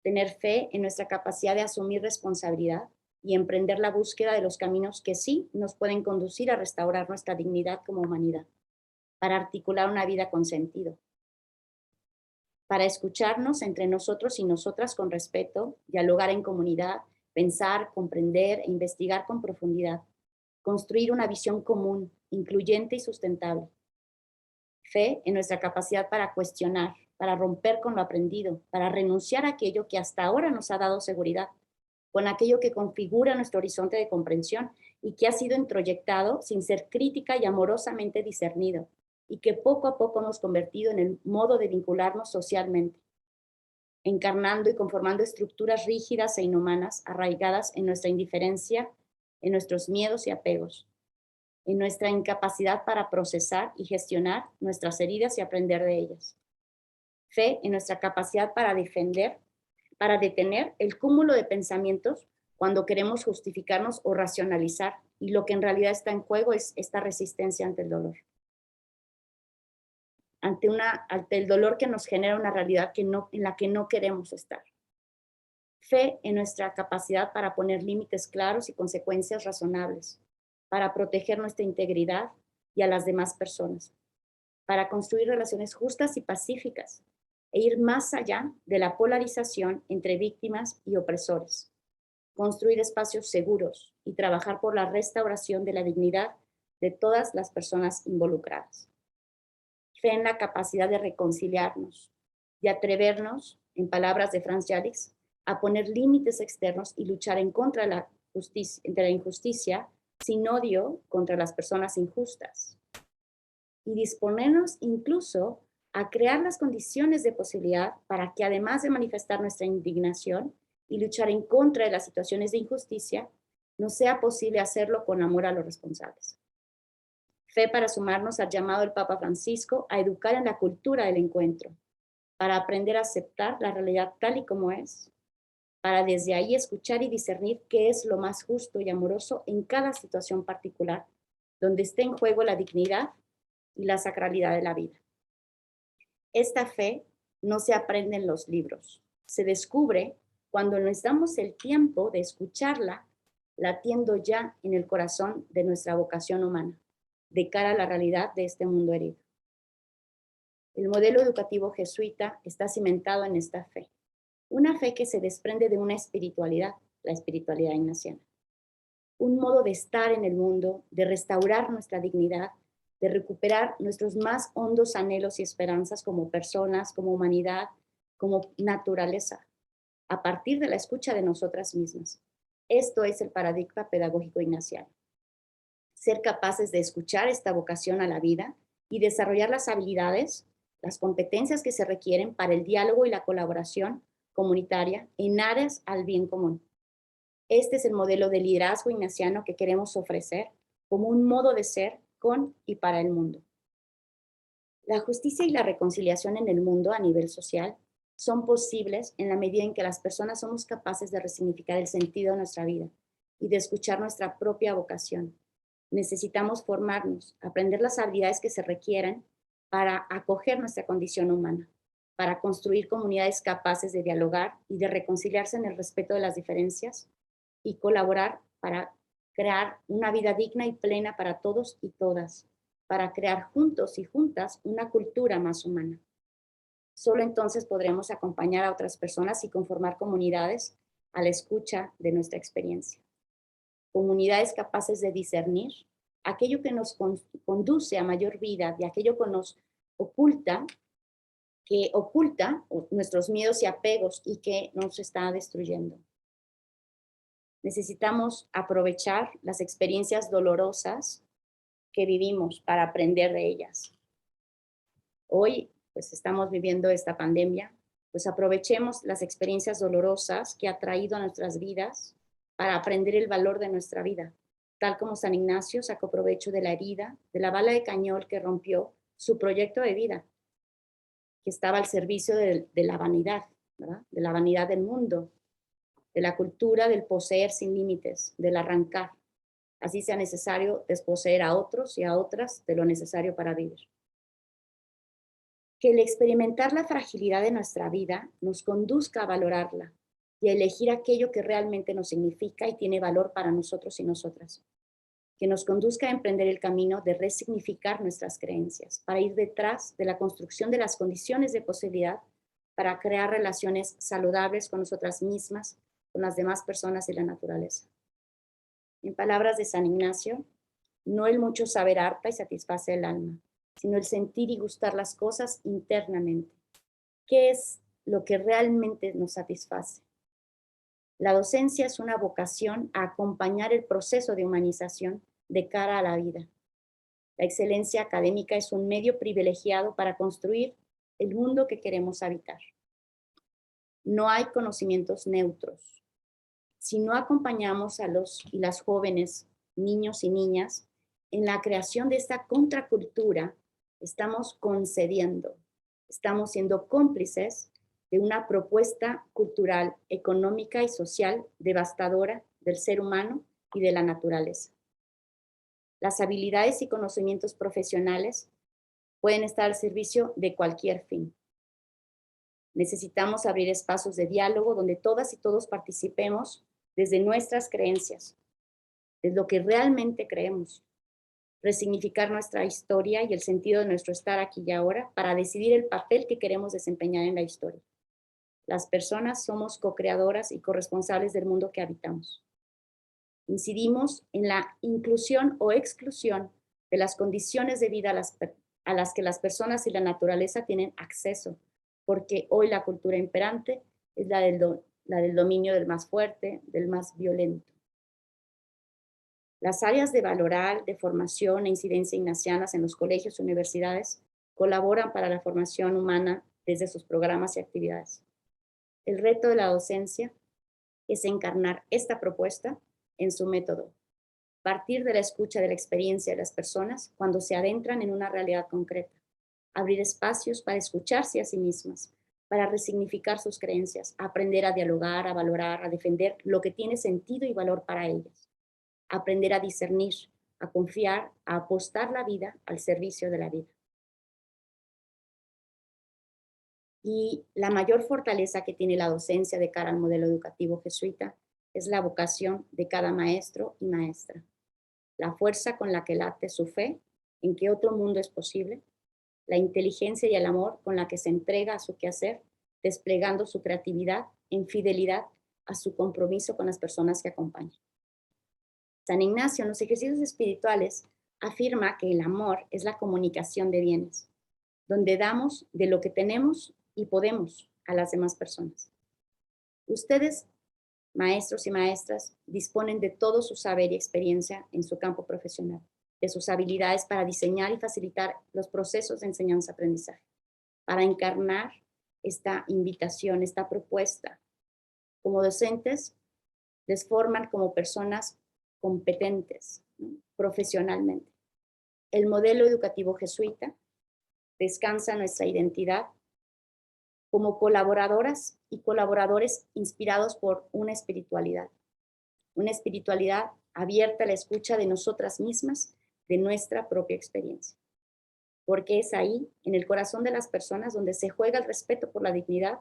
Tener fe en nuestra capacidad de asumir responsabilidad y emprender la búsqueda de los caminos que sí nos pueden conducir a restaurar nuestra dignidad como humanidad, para articular una vida con sentido, para escucharnos entre nosotros y nosotras con respeto, dialogar en comunidad, pensar, comprender e investigar con profundidad, construir una visión común, incluyente y sustentable. Fe en nuestra capacidad para cuestionar, para romper con lo aprendido, para renunciar a aquello que hasta ahora nos ha dado seguridad, con aquello que configura nuestro horizonte de comprensión y que ha sido introyectado sin ser crítica y amorosamente discernido, y que poco a poco hemos convertido en el modo de vincularnos socialmente, encarnando y conformando estructuras rígidas e inhumanas arraigadas en nuestra indiferencia, en nuestros miedos y apegos, en nuestra incapacidad para procesar y gestionar nuestras heridas y aprender de ellas. Fe en nuestra capacidad para detener el cúmulo de pensamientos cuando queremos justificarnos o racionalizar, y lo que en realidad está en juego es esta resistencia ante el dolor. Ante el dolor que nos genera una realidad en la que no queremos estar. Fe en nuestra capacidad para poner límites claros y consecuencias razonables, para proteger nuestra integridad y a las demás personas, para construir relaciones justas y pacíficas e ir más allá de la polarización entre víctimas y opresores, construir espacios seguros y trabajar por la restauración de la dignidad de todas las personas involucradas. Fe en la capacidad de reconciliarnos, de atrevernos, en palabras de Franz Jadix, a poner límites externos y luchar en contra de la injusticia sin odio contra las personas injustas. Y disponernos incluso a crear las condiciones de posibilidad para que, además de manifestar nuestra indignación y luchar en contra de las situaciones de injusticia, nos sea posible hacerlo con amor a los responsables. Fe para sumarnos al llamado del Papa Francisco a educar en la cultura del encuentro, para aprender a aceptar la realidad tal y como es, para desde ahí escuchar y discernir qué es lo más justo y amoroso en cada situación particular, donde esté en juego la dignidad y la sacralidad de la vida. Esta fe no se aprende en los libros, se descubre cuando nos damos el tiempo de escucharla, latiendo ya en el corazón de nuestra vocación humana, de cara a la realidad de este mundo herido. El modelo educativo jesuita está cimentado en esta fe, una fe que se desprende de una espiritualidad, la espiritualidad ignaciana, un modo de estar en el mundo, de restaurar nuestra dignidad, de recuperar nuestros más hondos anhelos y esperanzas como personas, como humanidad, como naturaleza, a partir de la escucha de nosotras mismas. Esto es el paradigma pedagógico ignaciano. Ser capaces de escuchar esta vocación a la vida y desarrollar las habilidades, las competencias que se requieren para el diálogo y la colaboración comunitaria en aras al bien común. Este es el modelo de liderazgo ignaciano que queremos ofrecer como un modo de ser con y para el mundo. La justicia y la reconciliación en el mundo a nivel social son posibles en la medida en que las personas somos capaces de resignificar el sentido de nuestra vida y de escuchar nuestra propia vocación. Necesitamos formarnos, aprender las habilidades que se requieran para acoger nuestra condición humana, para construir comunidades capaces de dialogar y de reconciliarse en el respeto de las diferencias y colaborar para crear una vida digna y plena para todos y todas, para crear juntos y juntas una cultura más humana. Solo entonces podremos acompañar a otras personas y conformar comunidades a la escucha de nuestra experiencia. Comunidades capaces de discernir aquello que nos conduce a mayor vida y aquello que nos oculta, nuestros miedos y apegos y que nos está destruyendo. Necesitamos aprovechar las experiencias dolorosas que vivimos para aprender de ellas. Hoy, pues estamos viviendo esta pandemia, pues aprovechemos las experiencias dolorosas que ha traído a nuestras vidas para aprender el valor de nuestra vida, tal como San Ignacio sacó provecho de la herida, de la bala de cañón que rompió su proyecto de vida, que estaba al servicio de la vanidad, ¿verdad? De la vanidad del mundo, de la cultura del poseer sin límites, del arrancar. Así sea necesario desposeer a otros y a otras de lo necesario para vivir. Que el experimentar la fragilidad de nuestra vida nos conduzca a valorarla y a elegir aquello que realmente nos significa y tiene valor para nosotros y nosotras. Que nos conduzca a emprender el camino de resignificar nuestras creencias, para ir detrás de la construcción de las condiciones de posibilidad para crear relaciones saludables con nosotras mismas, con las demás personas y la naturaleza. En palabras de San Ignacio, no el mucho saber harta y satisface el alma, sino el sentir y gustar las cosas internamente. ¿Qué es lo que realmente nos satisface? La docencia es una vocación a acompañar el proceso de humanización de cara a la vida. La excelencia académica es un medio privilegiado para construir el mundo que queremos habitar. No hay conocimientos neutros. Si no acompañamos a los y las jóvenes, niños y niñas, en la creación de esta contracultura, estamos concediendo, estamos siendo cómplices de una propuesta cultural, económica y social devastadora del ser humano y de la naturaleza. Las habilidades y conocimientos profesionales pueden estar al servicio de cualquier fin. Necesitamos abrir espacios de diálogo donde todas y todos participemos desde nuestras creencias, desde lo que realmente creemos, resignificar nuestra historia y el sentido de nuestro estar aquí y ahora para decidir el papel que queremos desempeñar en la historia. Las personas somos co-creadoras y corresponsables del mundo que habitamos. Incidimos en la inclusión o exclusión de las condiciones de vida a las que las personas y la naturaleza tienen acceso, porque hoy la cultura imperante es la del dominio del más fuerte, del más violento. Las áreas de valoral, de formación e incidencia ignacianas en los colegios y universidades colaboran para la formación humana desde sus programas y actividades. El reto de la docencia es encarnar esta propuesta en su método, partir de la escucha de la experiencia de las personas cuando se adentran en una realidad concreta, abrir espacios para escucharse a sí mismas, para resignificar sus creencias, aprender a dialogar, a valorar, a defender lo que tiene sentido y valor para ellas, aprender a discernir, a confiar, a apostar la vida al servicio de la vida. Y la mayor fortaleza que tiene la docencia de cara al modelo educativo jesuita es la vocación de cada maestro y maestra, la fuerza con la que late su fe en que otro mundo es posible, la inteligencia y el amor con la que se entrega a su quehacer, desplegando su creatividad en fidelidad a su compromiso con las personas que acompañan. San Ignacio en los ejercicios espirituales afirma que el amor es la comunicación de bienes, donde damos de lo que tenemos y podemos a las demás personas. Ustedes, maestros y maestras, disponen de todo su saber y experiencia en su campo profesional, de sus habilidades para diseñar y facilitar los procesos de enseñanza-aprendizaje, para encarnar esta invitación, esta propuesta. Como docentes, les forman como personas competentes, ¿no? Profesionalmente. El modelo educativo jesuita descansa nuestra identidad como colaboradoras y colaboradores inspirados por una espiritualidad abierta a la escucha de nosotras mismas, de nuestra propia experiencia. Porque es ahí, en el corazón de las personas, donde se juega el respeto por la dignidad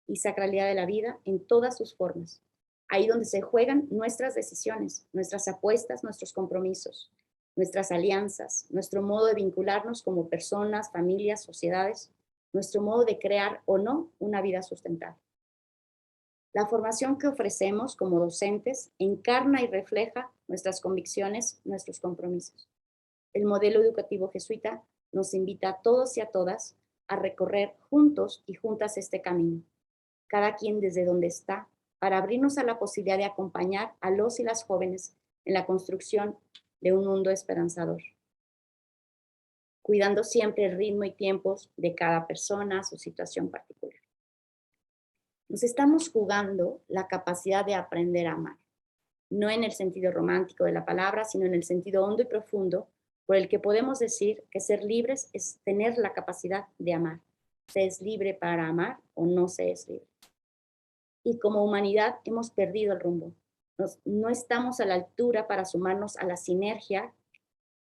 y sacralidad de la vida en todas sus formas. Ahí donde se juegan nuestras decisiones, nuestras apuestas, nuestros compromisos, nuestras alianzas, nuestro modo de vincularnos como personas, familias, sociedades, nuestro modo de crear o no una vida sustentable. La formación que ofrecemos como docentes encarna y refleja nuestras convicciones, nuestros compromisos. El modelo educativo jesuita nos invita a todos y a todas a recorrer juntos y juntas este camino, cada quien desde donde está, para abrirnos a la posibilidad de acompañar a los y las jóvenes en la construcción de un mundo esperanzador, cuidando siempre el ritmo y tiempos de cada persona, su situación particular. Nos estamos jugando la capacidad de aprender a amar, no en el sentido romántico de la palabra, sino en el sentido hondo y profundo, por el que podemos decir que ser libres es tener la capacidad de amar. Se es libre para amar o no se es libre. Y como humanidad hemos perdido el rumbo. No estamos a la altura para sumarnos a la sinergia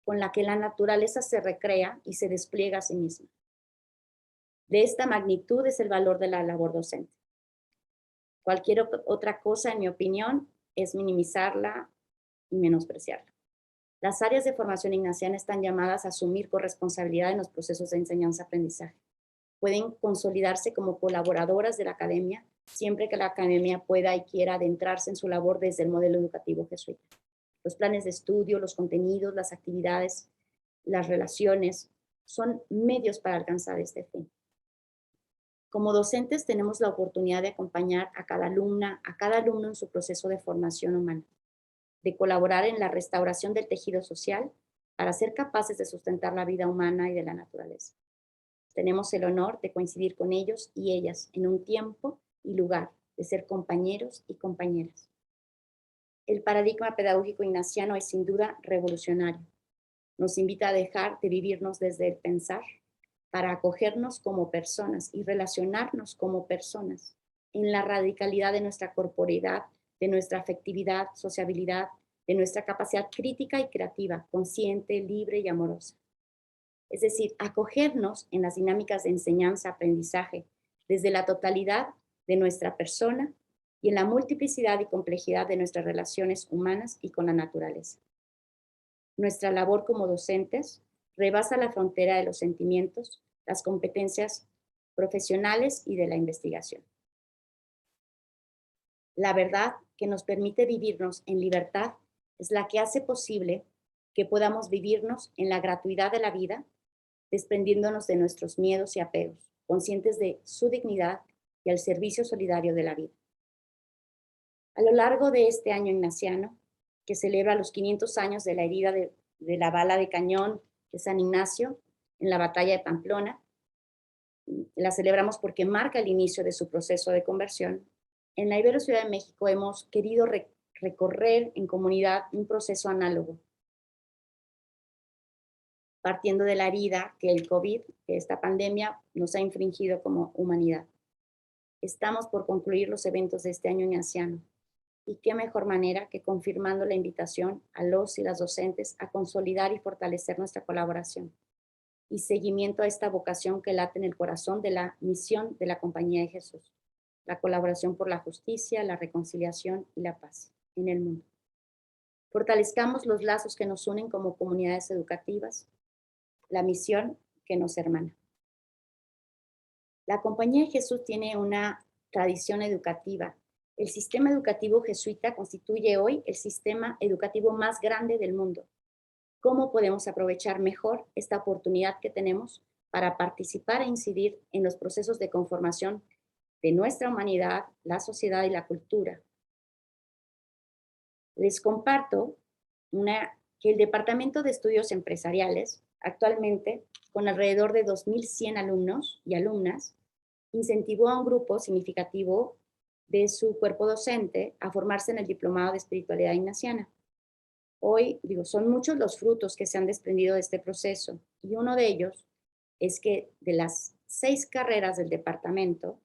con la que la naturaleza se recrea y se despliega a sí misma. De esta magnitud es el valor de la labor docente. Cualquier otra cosa, en mi opinión, es minimizarla y menospreciarla. Las áreas de formación ignaciana están llamadas a asumir corresponsabilidad en los procesos de enseñanza-aprendizaje. Pueden consolidarse como colaboradoras de la academia, siempre que la academia pueda y quiera adentrarse en su labor desde el modelo educativo jesuita. Los planes de estudio, los contenidos, las actividades, las relaciones, son medios para alcanzar este fin. Como docentes tenemos la oportunidad de acompañar a cada alumna, a cada alumno en su proceso de formación humana, de colaborar en la restauración del tejido social para ser capaces de sustentar la vida humana y de la naturaleza. Tenemos el honor de coincidir con ellos y ellas en un tiempo y lugar, de ser compañeros y compañeras. El paradigma pedagógico ignaciano es sin duda revolucionario. Nos invita a dejar de vivirnos desde el pensar para acogernos como personas y relacionarnos como personas en la radicalidad de nuestra corporeidad, de nuestra afectividad, sociabilidad, de nuestra capacidad crítica y creativa, consciente, libre y amorosa. Es decir, acogernos en las dinámicas de enseñanza, aprendizaje, desde la totalidad de nuestra persona y en la multiplicidad y complejidad de nuestras relaciones humanas y con la naturaleza. Nuestra labor como docentes rebasa la frontera de los sentimientos, las competencias profesionales y de la investigación. La verdad que nos permite vivirnos en libertad es la que hace posible que podamos vivirnos en la gratuidad de la vida, desprendiéndonos de nuestros miedos y apegos, conscientes de su dignidad y al servicio solidario de la vida. A lo largo de este año ignaciano, que celebra los 500 años de la herida de la bala de cañón de San Ignacio en la batalla de Pamplona, la celebramos porque marca el inicio de su proceso de conversión. En la Ibero Ciudad de México hemos querido recorrer en comunidad un proceso análogo, partiendo de la herida que el COVID, que esta pandemia nos ha infringido como humanidad. Estamos por concluir los eventos de este año ignaciano, y qué mejor manera que confirmando la invitación a los y las docentes a consolidar y fortalecer nuestra colaboración y seguimiento a esta vocación que late en el corazón de la misión de la Compañía de Jesús, la colaboración por la justicia, la reconciliación y la paz en el mundo. Fortalezcamos los lazos que nos unen como comunidades educativas, la misión que nos hermana. La Compañía de Jesús tiene una tradición educativa. El sistema educativo jesuita constituye hoy el sistema educativo más grande del mundo. ¿Cómo podemos aprovechar mejor esta oportunidad que tenemos para participar e incidir en los procesos de conformación de nuestra humanidad, la sociedad y la cultura? Les comparto que el Departamento de Estudios Empresariales, actualmente con alrededor de 2.100 alumnos y alumnas, incentivó a un grupo significativo de su cuerpo docente a formarse en el Diplomado de Espiritualidad Ignaciana. Hoy, son muchos los frutos que se han desprendido de este proceso, y uno de ellos es que de las 6 carreras del departamento,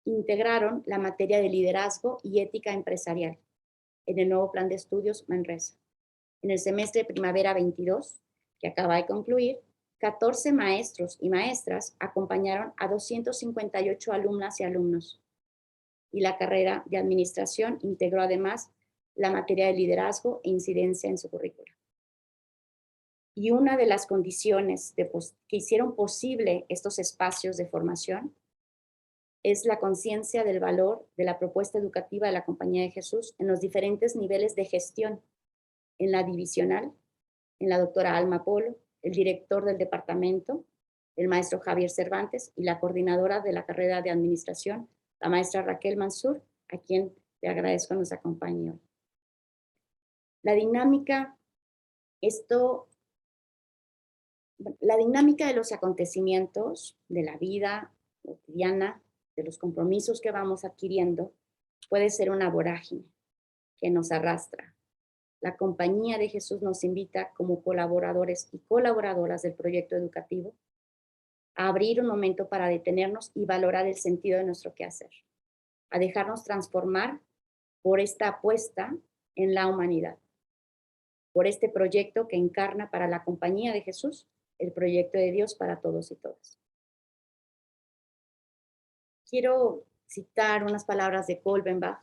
integraron la materia de liderazgo y ética empresarial en el nuevo plan de estudios Manresa. En el semestre de primavera 22, que acaba de concluir, 14 maestros y maestras acompañaron a 258 alumnas y alumnos. Y la carrera de administración integró además la materia de liderazgo e incidencia en su currícula. Y una de las condiciones que hicieron posible estos espacios de formación es la conciencia del valor de la propuesta educativa de la Compañía de Jesús en los diferentes niveles de gestión, en la divisional, en la doctora Alma Polo, el director del departamento, el maestro Javier Cervantes, y la coordinadora de la carrera de administración, la maestra Raquel Mansur, a quien le agradezco nos acompañe hoy. La dinámica de los acontecimientos de la vida cotidiana, de los compromisos que vamos adquiriendo, puede ser una vorágine que nos arrastra. La Compañía de Jesús nos invita como colaboradores y colaboradoras del proyecto educativo a abrir un momento para detenernos y valorar el sentido de nuestro quehacer, a dejarnos transformar por esta apuesta en la humanidad, por este proyecto que encarna para la Compañía de Jesús el proyecto de Dios para todos y todas. Quiero citar unas palabras de Kolbenbach,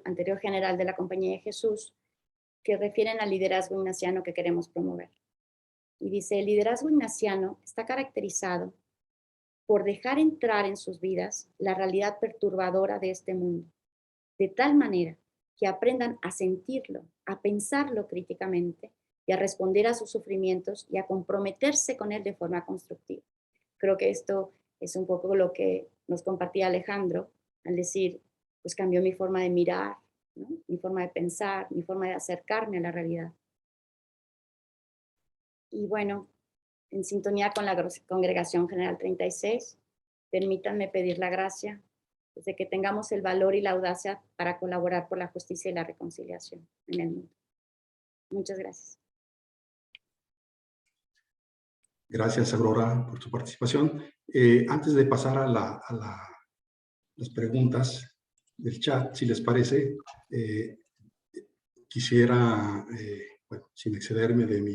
anterior general de la Compañía de Jesús, que refieren al liderazgo ignaciano que queremos promover. Y dice: el liderazgo ignaciano está caracterizado por dejar entrar en sus vidas la realidad perturbadora de este mundo, de tal manera que aprendan a sentirlo, a pensarlo críticamente y a responder a sus sufrimientos y a comprometerse con él de forma constructiva. Creo que esto es un poco lo que nos compartía Alejandro al decir, pues cambió mi forma de mirar, ¿no? Mi forma de pensar, mi forma de acercarme a la realidad. Y bueno, en sintonía con la Congregación General 36, permítanme pedir la gracia de que tengamos el valor y la audacia para colaborar por la justicia y la reconciliación en el mundo. Muchas gracias. Gracias, Aurora, por su participación. Antes de pasar a las preguntas del chat, si les parece, quisiera, sin excederme de mi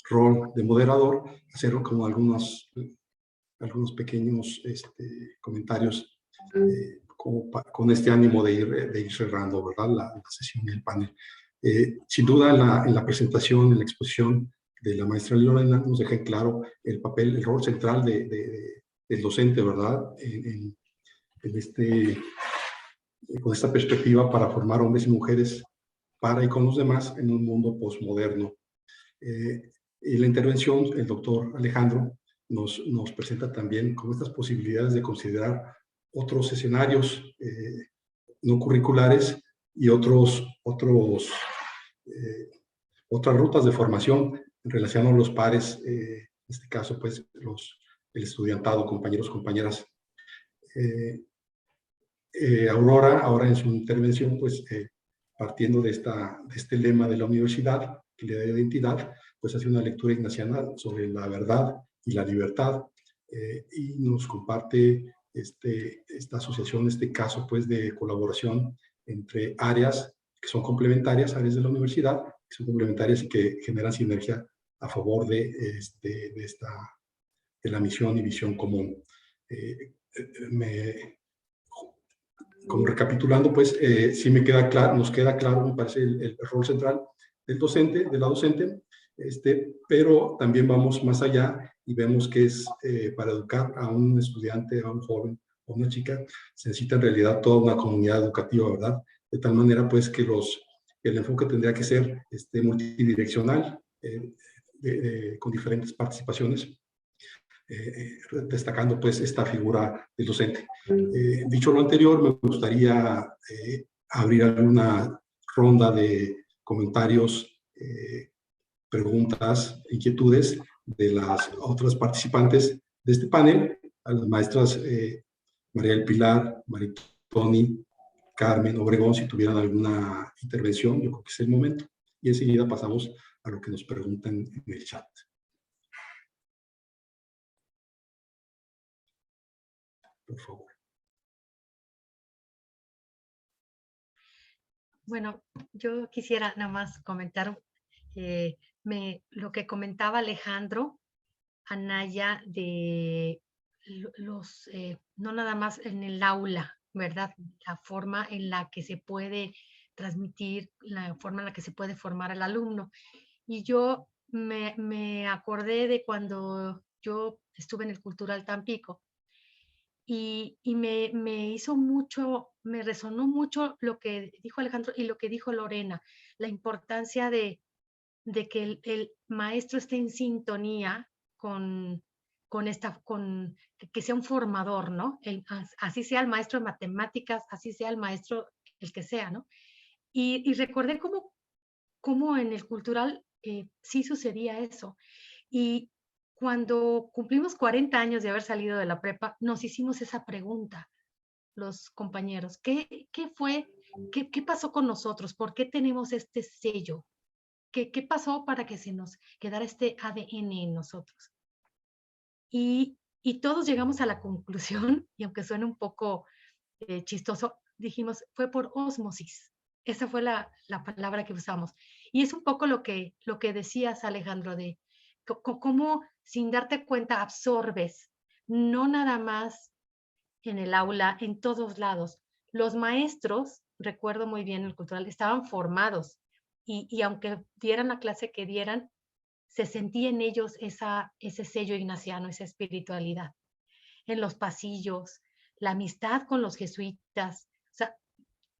rol de moderador, hacer como algunos pequeños comentarios con este ánimo de ir cerrando, ¿verdad?, la sesión y el panel. Sin duda, en la presentación, en la exposición de la maestra Lorena, nos deja en claro el papel, el rol central del docente, ¿verdad?, con esta perspectiva para formar hombres y mujeres para y con los demás en un mundo posmoderno. En la intervención, el doctor Alejandro nos presenta también como estas posibilidades de considerar otros escenarios no curriculares y otras rutas de formación en relación a los pares, en este caso, pues, el estudiantado, compañeros, compañeras. Aurora, ahora en su intervención, pues, partiendo de este lema de la universidad, que le da identidad, pues hace una lectura ignaciana sobre la verdad y la libertad, y nos comparte esta asociación, este caso, pues, de colaboración entre áreas que son complementarias, áreas de la universidad, que son complementarias y que generan sinergia a favor de la misión y visión común. Como recapitulando, pues, sí me queda claro, nos queda claro, me parece, el rol central del docente, de la docente, pero también vamos más allá y vemos que es para educar a un estudiante, a un joven, a una chica, se necesita en realidad toda una comunidad educativa, ¿verdad? De tal manera, pues, que el enfoque tendría que ser multidireccional, con diferentes participaciones, destacando, pues, esta figura del docente. Dicho lo anterior, me gustaría abrir alguna ronda de comentarios, preguntas, inquietudes de las otras participantes de este panel, a las maestras María del Pilar, Maritoni, Carmen, Obregón, si tuvieran alguna intervención, yo creo que es el momento. Y enseguida pasamos a lo que nos preguntan en el chat. Por favor. Bueno, yo quisiera nada más comentar lo que comentaba Alejandro Anaya de no nada más en el aula, ¿verdad? La forma en la que se puede transmitir, la forma en la que se puede formar al alumno. Y yo me acordé de cuando yo estuve en el Cultural Tampico y me hizo mucho, me resonó mucho lo que dijo Alejandro y lo que dijo Lorena, la importancia de que el maestro esté en sintonía con que sea un formador, ¿no? Así sea el maestro de matemáticas, así sea el maestro, el que sea, ¿no? Y recordé cómo en el cultural sí sucedía eso. Y cuando cumplimos 40 años de haber salido de la prepa, nos hicimos esa pregunta, los compañeros, ¿qué pasó con nosotros? ¿Por qué tenemos este sello? ¿Qué pasó para que se nos quedara este ADN en nosotros? Y todos llegamos a la conclusión, y aunque suene un poco chistoso, dijimos, fue por ósmosis. Esa fue la palabra que usamos. Y es un poco lo que decías, Alejandro, de cómo sin darte cuenta absorbes, no nada más en el aula, en todos lados. Los maestros, recuerdo muy bien el cultural, estaban formados y aunque dieran la clase que dieran, se sentía en ellos ese sello ignaciano, esa espiritualidad. En los pasillos, la amistad con los jesuitas, o sea,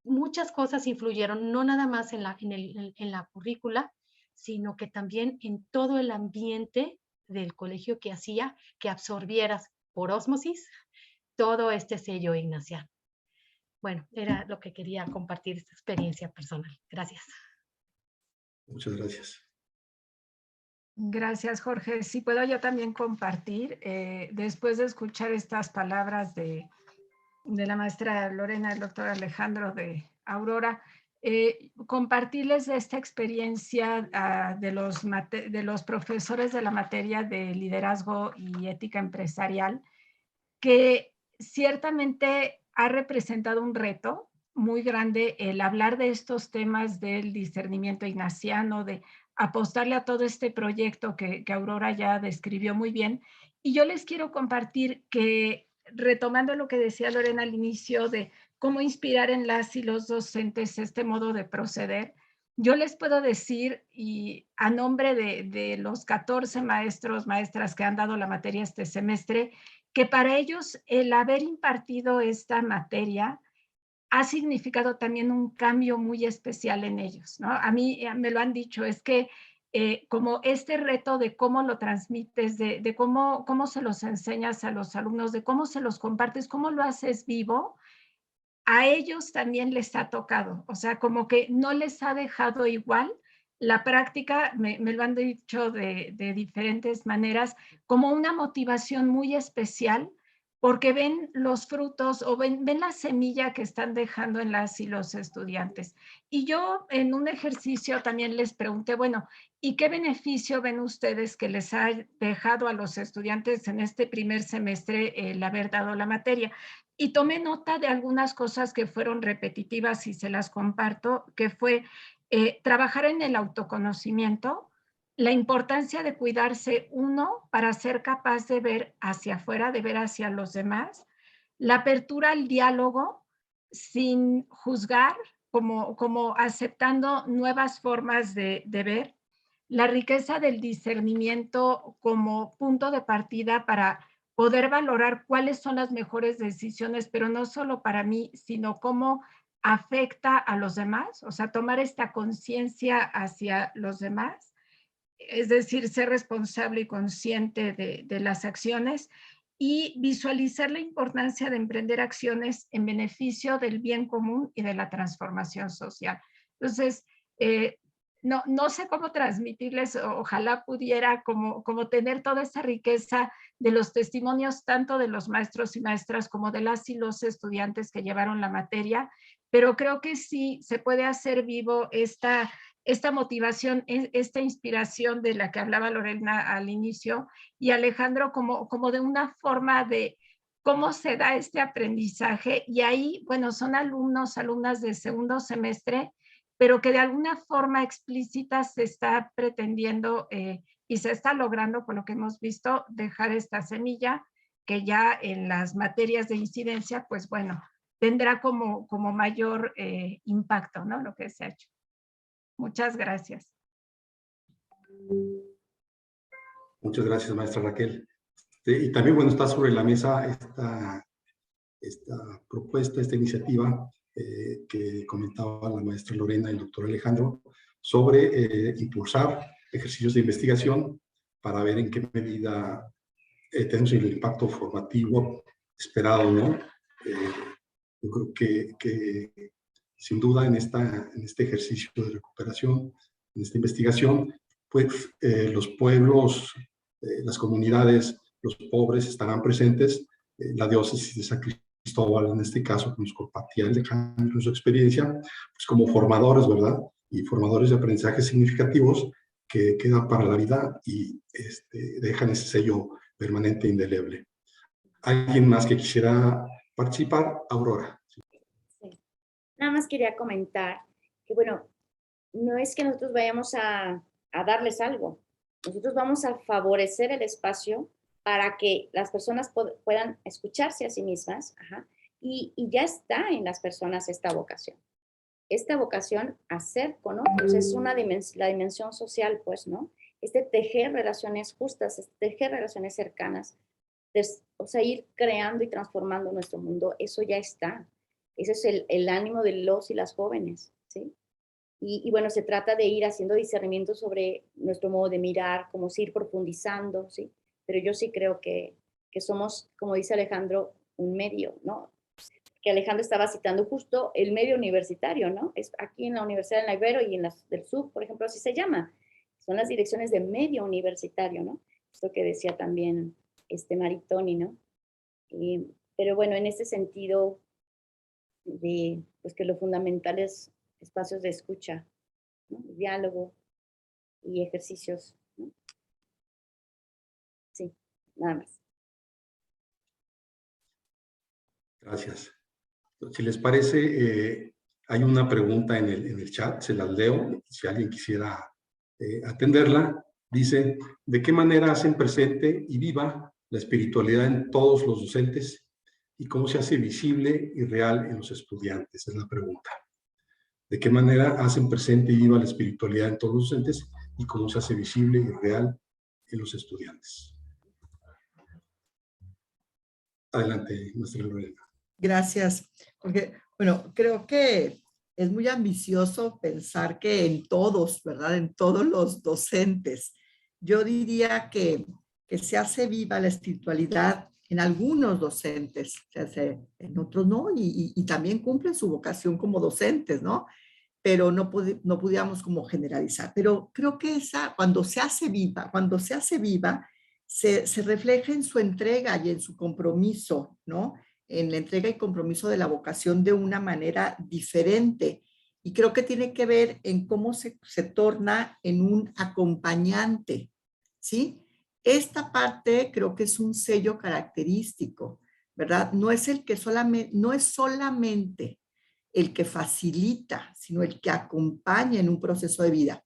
muchas cosas influyeron, no nada más en la currícula, sino que también en todo el ambiente del colegio que hacía que absorbieras por ósmosis todo este sello ignaciano. Bueno, era lo que quería compartir, esta experiencia personal. Gracias. Muchas gracias. Gracias, Jorge. Si puedo yo también compartir, después de escuchar estas palabras de la maestra Lorena, el doctor Alejandro, de Aurora, compartirles esta experiencia de los profesores de la materia de liderazgo y ética empresarial, que ciertamente ha representado un reto muy grande el hablar de estos temas del discernimiento ignaciano, de apostarle a todo este proyecto que Aurora ya describió muy bien. Y yo les quiero compartir que, retomando lo que decía Lorena al inicio de cómo inspirar en las y los docentes este modo de proceder, yo les puedo decir, y a nombre de los 14 maestros, maestras que han dado la materia este semestre, que para ellos el haber impartido esta materia ha significado también un cambio muy especial en ellos, ¿no? A mí me lo han dicho, es que como este reto de cómo lo transmites, de cómo se los enseñas a los alumnos, de cómo se los compartes, cómo lo haces vivo, a ellos también les ha tocado. O sea, como que no les ha dejado igual. La práctica, me lo han dicho de diferentes maneras, como una motivación muy especial, porque ven los frutos o ven la semilla que están dejando en las y los estudiantes. Y yo en un ejercicio también les pregunté, bueno, ¿y qué beneficio ven ustedes que les ha dejado a los estudiantes en este primer semestre el haber dado la materia? Y tomé nota de algunas cosas que fueron repetitivas y se las comparto, que fue trabajar en el autoconocimiento, la importancia de cuidarse uno para ser capaz de ver hacia afuera, de ver hacia los demás, la apertura al diálogo sin juzgar, como aceptando nuevas formas de ver, la riqueza del discernimiento como punto de partida para poder valorar cuáles son las mejores decisiones, pero no solo para mí, sino cómo afecta a los demás, o sea, tomar esta conciencia hacia los demás, es decir, ser responsable y consciente de las acciones y visualizar la importancia de emprender acciones en beneficio del bien común y de la transformación social. Entonces, no sé cómo transmitirles, ojalá pudiera como tener toda esa riqueza de los testimonios tanto de los maestros y maestras como de las y los estudiantes que llevaron la materia, pero creo que sí se puede hacer vivo esta motivación, esta inspiración de la que hablaba Lorena al inicio y Alejandro como de una forma de cómo se da este aprendizaje. Y ahí, bueno, son alumnos, alumnas de segundo semestre, pero que de alguna forma explícita se está pretendiendo y se está logrando, por lo que hemos visto, dejar esta semilla que ya en las materias de incidencia, pues bueno, tendrá como mayor impacto, ¿no? Lo que se ha hecho. Muchas gracias. Muchas gracias, maestra Raquel. Y también, bueno, está sobre la mesa esta propuesta, esta iniciativa que comentaba la maestra Lorena y el doctor Alejandro sobre impulsar ejercicios de investigación para ver en qué medida tenemos el impacto formativo esperado, ¿no? Yo creo que sin duda en este ejercicio de recuperación, en esta investigación, pues los pueblos, las comunidades, los pobres estarán presentes. La diócesis de San Cristóbal, en este caso, que nos compartía Alejandro su experiencia, pues como formadores, ¿verdad? Y formadores de aprendizajes significativos que quedan para la vida y dejan ese sello permanente e indeleble. ¿Alguien más que quisiera participar? Aurora. Sí. Nada más quería comentar que, bueno, no es que nosotros vayamos a darles algo. Nosotros vamos a favorecer el espacio para que las personas puedan escucharse a sí mismas. Ajá, y ya está en las personas esta vocación. Esta vocación a ser con otros es la dimensión social, pues, ¿no? Tejer relaciones justas, tejer relaciones cercanas, o sea, ir creando y transformando nuestro mundo, eso ya está. Ese es el ánimo de los y las jóvenes, ¿sí? Y bueno, se trata de ir haciendo discernimiento sobre nuestro modo de mirar, como si ir profundizando, ¿sí? Pero yo sí creo que somos, como dice Alejandro, un medio, ¿no? Que Alejandro estaba citando justo el medio universitario, ¿no? Es aquí en la Universidad de la Ibero y en las del Sur, por ejemplo, así se llama. Son las direcciones de medio universitario, ¿no? Esto que decía también Maritoni, ¿no? Pero bueno, en este sentido de pues que lo fundamental es espacios de escucha, ¿no? Diálogo y ejercicios, ¿no? Sí, nada más. Gracias. Si les parece, hay una pregunta en el chat, se las leo. Si alguien quisiera atenderla. Dice, ¿de qué manera hacen presente y viva la espiritualidad en todos los docentes y cómo se hace visible y real en los estudiantes? Es la pregunta. ¿De qué manera hacen presente y viva la espiritualidad en todos los docentes y cómo se hace visible y real en los estudiantes? Adelante, maestra Lorena. Gracias, porque, bueno, creo que es muy ambicioso pensar que en todos, ¿verdad? En todos los docentes. Yo diría que se hace viva la espiritualidad en algunos docentes, se hace en otros no, y también cumplen su vocación como docentes, ¿no? Pero no pudiéramos como generalizar. Pero creo que cuando se hace viva, se refleja en su entrega y en su compromiso, ¿no? En la entrega y compromiso de la vocación de una manera diferente. Y creo que tiene que ver en cómo se torna en un acompañante, ¿sí? Esta parte creo que es un sello característico, ¿verdad? No es solamente el que facilita, sino el que acompaña en un proceso de vida.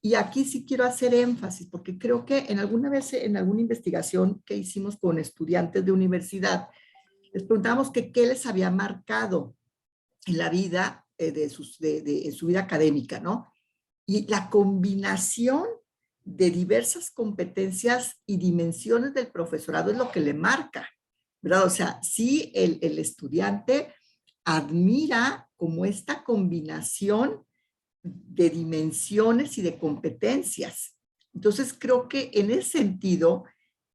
Y aquí sí quiero hacer énfasis, porque creo que en alguna investigación que hicimos con estudiantes de universidad, les preguntamos que qué les había marcado en la vida, en su vida académica, ¿no? Y la combinación de diversas competencias y dimensiones del profesorado es lo que le marca, ¿verdad? O sea, sí el estudiante admira como esta combinación de dimensiones y de competencias. Entonces, creo que en ese sentido,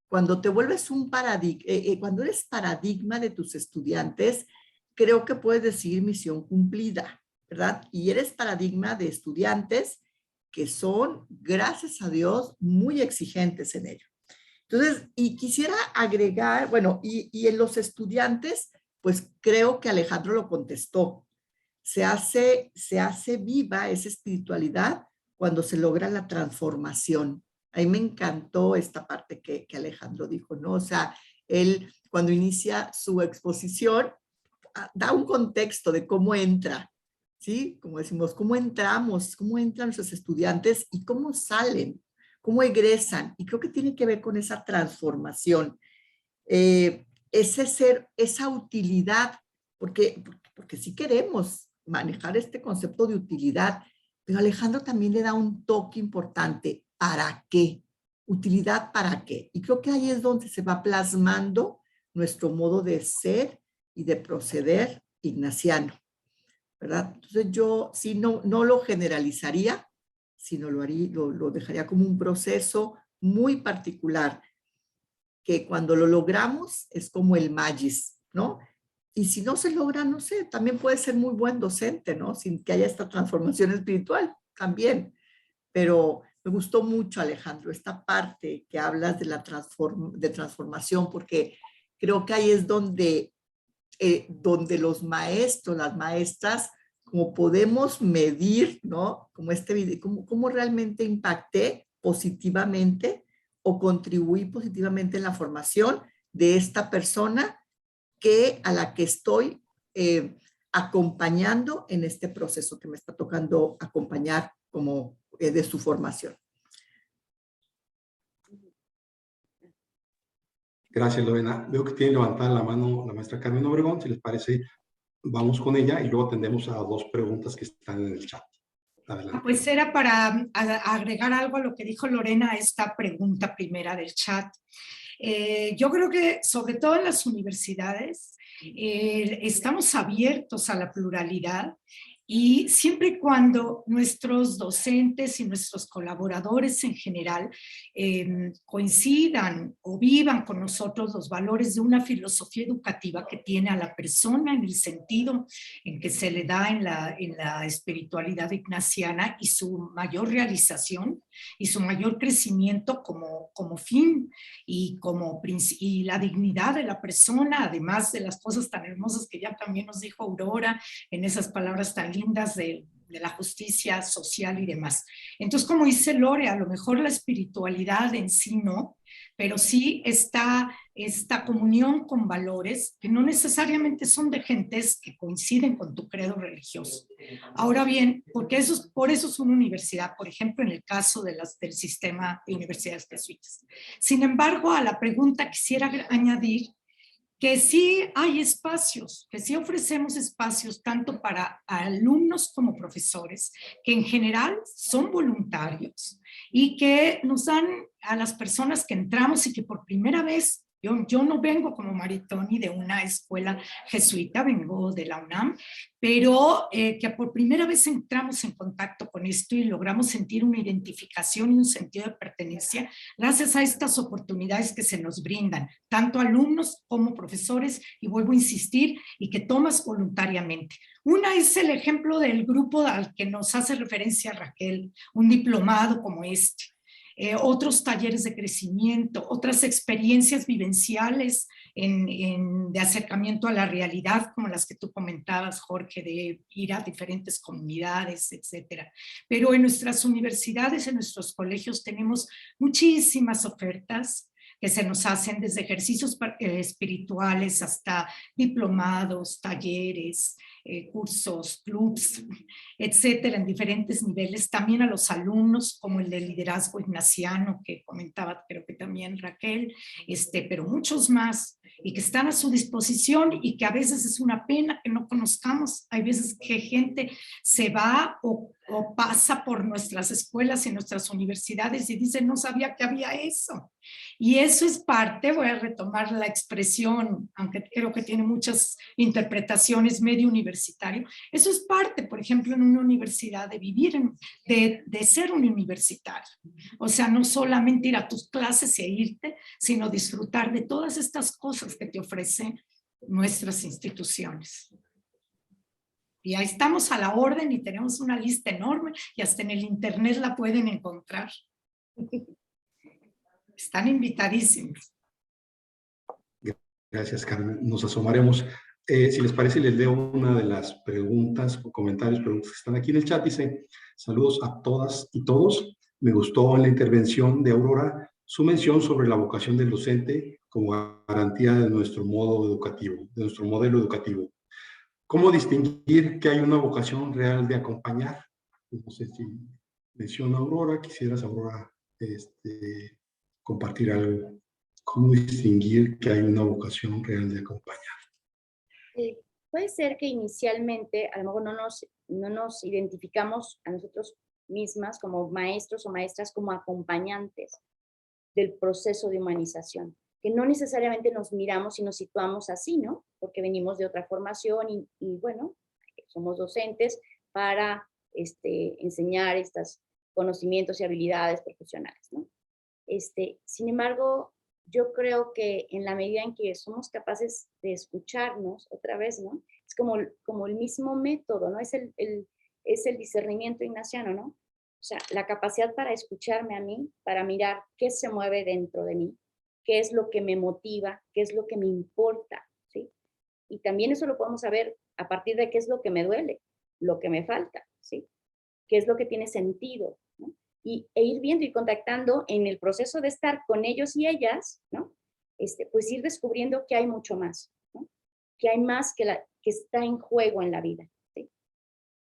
cuando te vuelves cuando eres paradigma de tus estudiantes, creo que puedes decir misión cumplida, ¿verdad? Y eres paradigma de estudiantes que son, gracias a Dios, muy exigentes en ello. Entonces, y quisiera agregar, bueno, y en los estudiantes, pues creo que Alejandro lo contestó. Se hace viva esa espiritualidad cuando se logra la transformación. A mí me encantó esta parte que Alejandro dijo, ¿no? O sea, él cuando inicia su exposición da un contexto de cómo entra, ¿sí? Como decimos, cómo entran nuestros estudiantes y cómo salen, cómo egresan. Y creo que tiene que ver con esa transformación, esa utilidad, porque sí queremos manejar este concepto de utilidad, pero Alejandro también le da un toque importante. ¿Para qué? Utilidad, ¿para qué? Y creo que ahí es donde se va plasmando nuestro modo de ser y de proceder ignaciano, ¿verdad? Entonces yo sí no lo generalizaría, sino lo dejaría como un proceso muy particular, que cuando lo logramos es como el magis, ¿no? Y si no se logra, no sé, también puede ser muy buen docente, ¿no? Sin que haya esta transformación espiritual, también. Pero me gustó mucho, Alejandro, esta parte que hablas de de transformación, porque creo que ahí es donde los maestros, las maestras, como podemos medir, ¿no? Como cómo realmente impacté positivamente o contribuí positivamente en la formación de esta persona a la que estoy acompañando en este proceso que me está tocando acompañar como de su formación. Gracias, Lorena. Veo que tiene levantada la mano la maestra Carmen Obregón. Si les parece, vamos con ella y luego atendemos a dos preguntas que están en el chat. Adelante. Pues era para agregar algo a lo que dijo Lorena a esta pregunta primera del chat. Yo creo que sobre todo en las universidades estamos abiertos a la pluralidad y siempre y cuando nuestros docentes y nuestros colaboradores en general coincidan o vivan con nosotros los valores de una filosofía educativa que tiene a la persona en el sentido en que se le da en la espiritualidad ignaciana y su mayor realización y su mayor crecimiento como fin y la dignidad de la persona, además de las cosas tan hermosas que ya también nos dijo Aurora en esas palabras tan lindas de la justicia social y demás. Entonces, como dice Lore, a lo mejor la espiritualidad en sí no, pero sí está esta comunión con valores que no necesariamente son de gentes que coinciden con tu credo religioso. Ahora bien, porque por eso es una universidad, por ejemplo, en el caso del sistema de universidades jesuitas. Sin embargo, a la pregunta quisiera añadir que sí hay espacios, que sí ofrecemos espacios tanto para alumnos como profesores, que en general son voluntarios y que nos dan a las personas que entramos y que por primera vez, yo no vengo como Maritoni de una escuela jesuita, vengo de la UNAM, pero que por primera vez entramos en contacto con esto y logramos sentir una identificación y un sentido de pertenencia gracias a estas oportunidades que se nos brindan, tanto alumnos como profesores, y vuelvo a insistir, y que tomas voluntariamente. Una es el ejemplo del grupo al que nos hace referencia Raquel, un diplomado como este. Otros talleres de crecimiento, otras experiencias vivenciales de acercamiento a la realidad, como las que tú comentabas, Jorge, de ir a diferentes comunidades, etcétera. Pero en nuestras universidades, en nuestros colegios, tenemos muchísimas ofertas que se nos hacen desde ejercicios espirituales hasta diplomados, talleres, cursos, clubs, etcétera, en diferentes niveles. También a los alumnos, como el de liderazgo ignaciano, que comentaba creo que también Raquel, pero muchos más, y que están a su disposición y que a veces es una pena que no conozcamos. Hay veces que gente se va o pasa por nuestras escuelas y nuestras universidades y dice, no sabía que había eso. Y eso es parte, voy a retomar la expresión, aunque creo que tiene muchas interpretaciones, medio universitario, eso es parte, por ejemplo, en una universidad de vivir, de ser un universitario. O sea, no solamente ir a tus clases e irte, sino disfrutar de todas estas cosas que te ofrecen nuestras instituciones. Y ahí estamos a la orden y tenemos una lista enorme y hasta en el internet la pueden encontrar. Están invitadísimos. Gracias, Carmen. Nos asomaremos. Si les parece, les leo una de las preguntas o comentarios, preguntas que están aquí en el chat. Dice, saludos a todas y todos. Me gustó en la intervención de Aurora su mención sobre la vocación del docente como garantía de nuestro modo educativo, de nuestro modelo educativo. ¿Cómo distinguir que hay una vocación real de acompañar? No sé si menciona Aurora, quisieras, Aurora, compartir algo. ¿Cómo distinguir que hay una vocación real de acompañar? Puede ser que inicialmente a lo mejor no nos identificamos a nosotros mismas como maestros o maestras, como acompañantes del proceso de humanización, que no necesariamente nos miramos y nos situamos así, ¿no? Porque venimos de otra formación y bueno, somos docentes para enseñar estos conocimientos y habilidades profesionales, ¿no? Sin embargo, yo creo que en la medida en que somos capaces de escucharnos otra vez, ¿no? Es como el mismo método, ¿no? Es el discernimiento ignaciano, ¿no? O sea, la capacidad para escucharme a mí, para mirar qué se mueve dentro de mí, qué es lo que me motiva, qué es lo que me importa, ¿sí? Y también eso lo podemos saber a partir de qué es lo que me duele, lo que me falta, ¿sí? Qué es lo que tiene sentido, ¿no? E ir viendo y contactando en el proceso de estar con ellos y ellas, ¿no? Pues ir descubriendo que hay mucho más, ¿no? Que hay más que está en juego en la vida, ¿sí?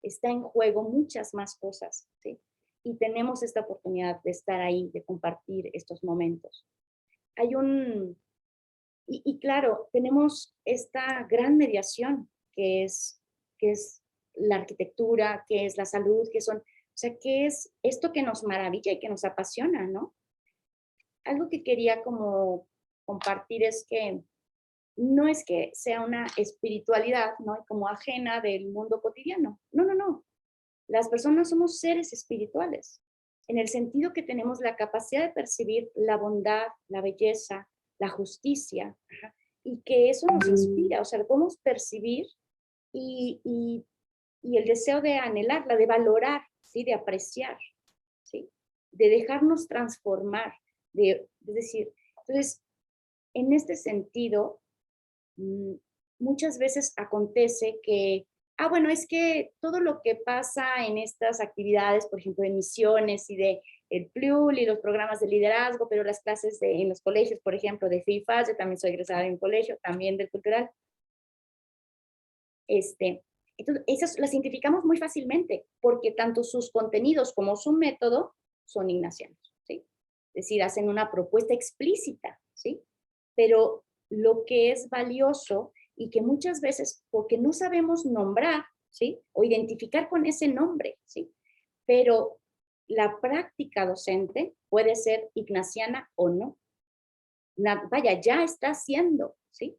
Está en juego muchas más cosas, ¿sí? Y tenemos esta oportunidad de estar ahí, de compartir estos momentos. Y claro, tenemos esta gran mediación que es la arquitectura, que es la salud, o sea, ¿qué es esto que nos maravilla y que nos apasiona, no? Algo que quería como compartir es que no es que sea una espiritualidad, ¿no? Como ajena del mundo cotidiano. No, no, no. Las personas somos seres espirituales, en el sentido que tenemos la capacidad de percibir la bondad, la belleza, la justicia, y que eso nos inspira, o sea, lo podemos percibir y el deseo de anhelarla, de valorar, ¿sí? De apreciar, ¿sí? De dejarnos transformar, es decir, entonces, en este sentido, muchas veces acontece que, bueno, es que todo lo que pasa en estas actividades, por ejemplo, de misiones y de el PLUL y los programas de liderazgo, pero las clases en los colegios, por ejemplo, de FIFAS, yo también soy egresada de un colegio, también del cultural. Entonces, esas las identificamos muy fácilmente, porque tanto sus contenidos como su método son ignacianos, ¿sí? Es decir, hacen una propuesta explícita, ¿sí? Pero lo que es valioso y que muchas veces, porque no sabemos nombrar, ¿sí? O identificar con ese nombre, ¿sí? Pero la práctica docente puede ser ignaciana o no. Vaya, ya está haciendo, ¿sí?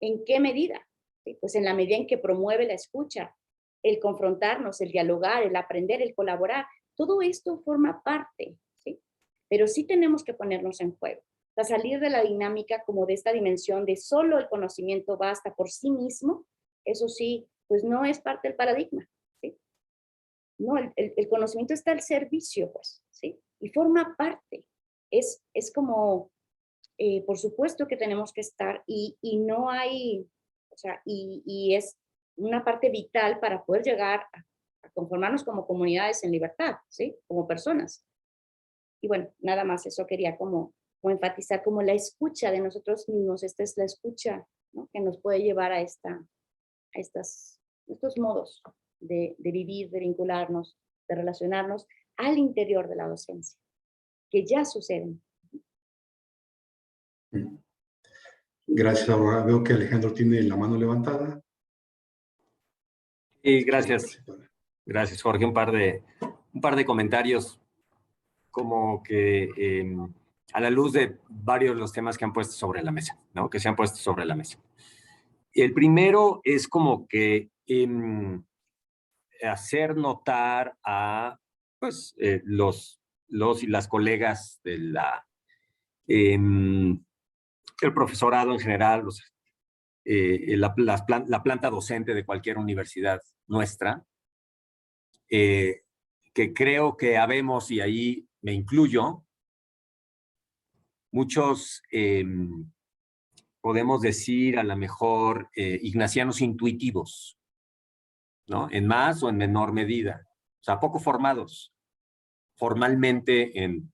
¿En qué medida? ¿Sí? Pues en la medida en que promueve la escucha, el confrontarnos, el dialogar, el aprender, el colaborar. Todo esto forma parte, ¿sí? Pero sí tenemos que ponernos en juego. O sea, salir de la dinámica como de esta dimensión de solo el conocimiento basta por sí mismo, eso sí, pues no es parte del paradigma, ¿sí? No, el conocimiento está al servicio, pues, ¿sí? Y forma parte. Es como, por supuesto que tenemos que estar y no hay, o sea, y es una parte vital para poder llegar a conformarnos como comunidades en libertad, ¿sí? Como personas. Y bueno, nada más eso quería como enfatizar, como la escucha de nosotros mismos. Esta es la escucha, ¿no? Que nos puede llevar a estos modos de vivir, de vincularnos, de relacionarnos al interior de la docencia, que ya suceden. Gracias, Aurora. Veo que Alejandro tiene la mano levantada. Y gracias. Gracias, Jorge. Un par de comentarios como que a la luz de varios de los temas que han puesto sobre la mesa, ¿no? Que se han puesto sobre la mesa. El primero es como que hacer notar a pues, los y las colegas de el profesorado en general, la planta docente de cualquier universidad nuestra, que creo que habemos, y ahí me incluyo, muchos, podemos decir a lo mejor, ignacianos intuitivos, ¿no? En más o en menor medida. O sea, poco formados formalmente en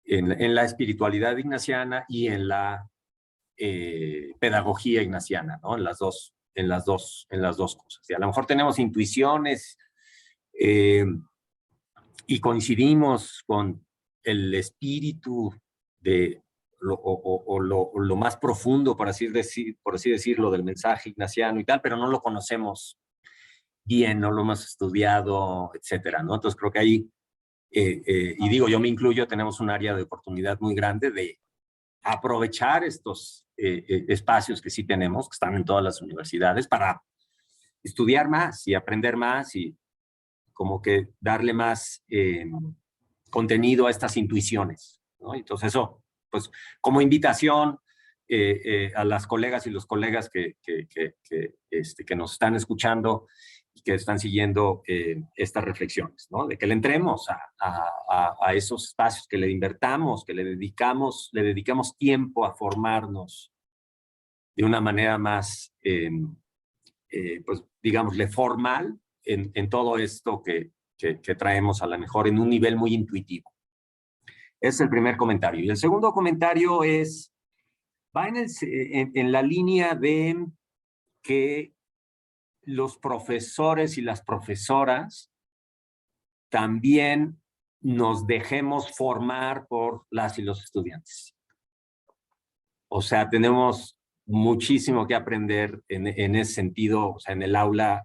la espiritualidad ignaciana y en la pedagogía ignaciana, ¿no? En las dos cosas. Y a lo mejor tenemos intuiciones y coincidimos con el espíritu de lo más profundo, por así decirlo, del mensaje ignaciano y tal, pero no lo conocemos bien, no lo hemos estudiado, etcétera, ¿no? Entonces creo que ahí, y digo, yo me incluyo, tenemos un área de oportunidad muy grande de aprovechar estos espacios que sí tenemos, que están en todas las universidades, para estudiar más y aprender más y como que darle más contenido a estas intuiciones, ¿no? Entonces eso, pues como invitación a las colegas y los colegas que nos están escuchando y que están siguiendo estas reflexiones, ¿no? De que le entremos a esos espacios, que le invertamos, que le dediquemos tiempo a formarnos de una manera más, pues digámosle, formal en todo esto que traemos a lo mejor en un nivel muy intuitivo. Ese es el primer comentario. Y el segundo comentario va en la línea de que los profesores y las profesoras también nos dejemos formar por las y los estudiantes. O sea, tenemos muchísimo que aprender en ese sentido. O sea, en el aula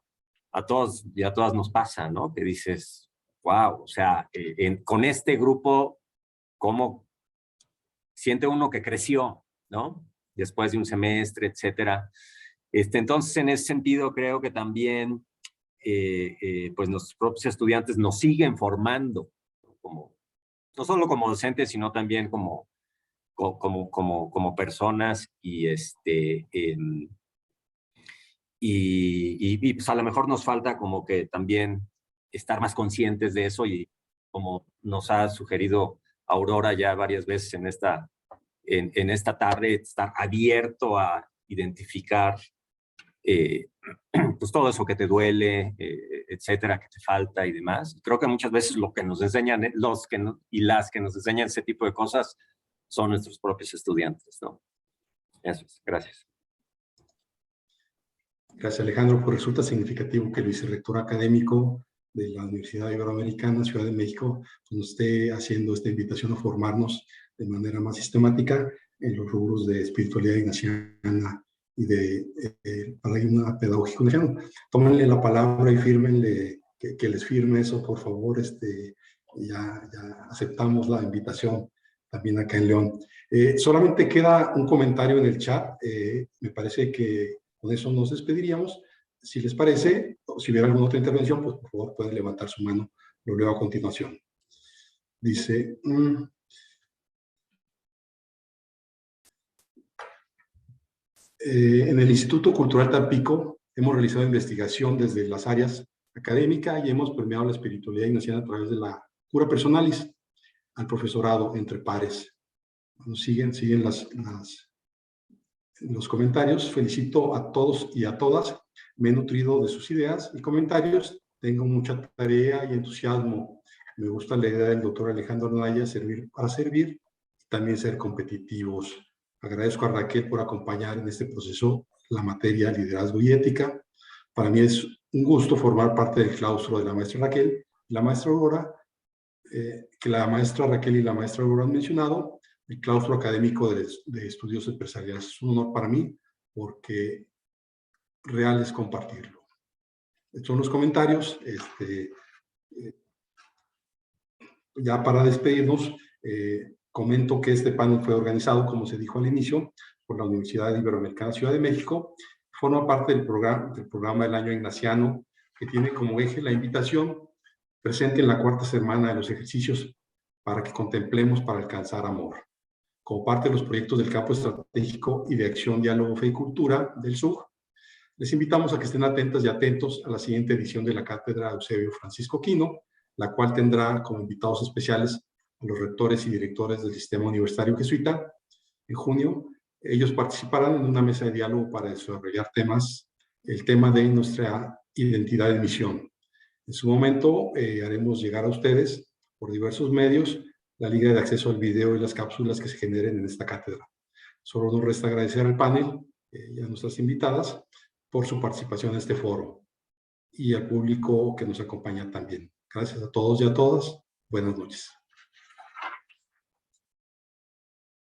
a todos y a todas nos pasa, ¿no? Que dices, wow, o sea, con este grupo, ¿cómo siente uno que creció, ¿no? Después de un semestre, etcétera. Entonces, en ese sentido, creo que también pues nuestros propios estudiantes nos siguen formando, no solo como docentes, sino también como personas y pues a lo mejor nos falta como que también estar más conscientes de eso, y como nos ha sugerido Aurora ya varias veces en esta tarde, estar abierto a identificar pues todo eso que te duele, etcétera, que te falta y demás. Creo que muchas veces lo que nos enseñan, y las que nos enseñan ese tipo de cosas son nuestros propios estudiantes, ¿no? Eso es, gracias. Gracias, Alejandro. Pues resulta significativo que el vicerrector académico de la Universidad Iberoamericana, Ciudad de México, pues nos esté haciendo esta invitación a formarnos de manera más sistemática en los rubros de espiritualidad ignaciana y de paradigma pedagógico ignaciano. Tómenle la palabra y fírmenle, que les firme eso, por favor. Ya aceptamos la invitación también acá en León. Solamente queda un comentario en el chat. Me parece que con eso nos despediríamos. Si les parece, o si hubiera alguna otra intervención, pues por favor pueden levantar su mano. Lo leo a continuación. Dice... en el Instituto Cultural Tampico hemos realizado investigación desde las áreas académica y hemos permeado la espiritualidad ignaciana a través de la cura personalis al profesorado entre pares. Bueno, siguen los comentarios. Felicito a todos y a todas. Me he nutrido de sus ideas y comentarios. Tengo mucha tarea y entusiasmo. Me gusta la idea del doctor Alejandro Anaya, servir para servir y también ser competitivos. Agradezco a Raquel por acompañar en este proceso la materia liderazgo y ética. Para mí es un gusto formar parte del claustro de la maestra Raquel y la maestra Aurora, que la maestra Raquel y la maestra Aurora han mencionado, el claustro académico de estudios empresariales. Es un honor para mí porque real es compartirlo. Estos son los comentarios. Ya para despedirnos, comento que este panel fue organizado, como se dijo al inicio, por la Universidad Iberoamericana Ciudad de México. Forma parte del programa del Año Ignaciano, que tiene como eje la invitación presente en la cuarta semana de los ejercicios para que contemplemos para alcanzar amor. Como parte de los proyectos del campo estratégico y de acción, diálogo, fe y cultura del SUG, les invitamos a que estén atentas y atentos a la siguiente edición de la Cátedra Eusebio Francisco Quino, la cual tendrá como invitados especiales a los rectores y directores del Sistema Universitario Jesuita. En junio, ellos participarán en una mesa de diálogo para desarrollar el tema de nuestra identidad de misión. En su momento, haremos llegar a ustedes, por diversos medios, la liga de acceso al video y las cápsulas que se generen en esta cátedra. Solo nos resta agradecer al panel y a nuestras invitadas por su participación en este foro y al público que nos acompaña también. Gracias a todos y a todas. Buenas noches.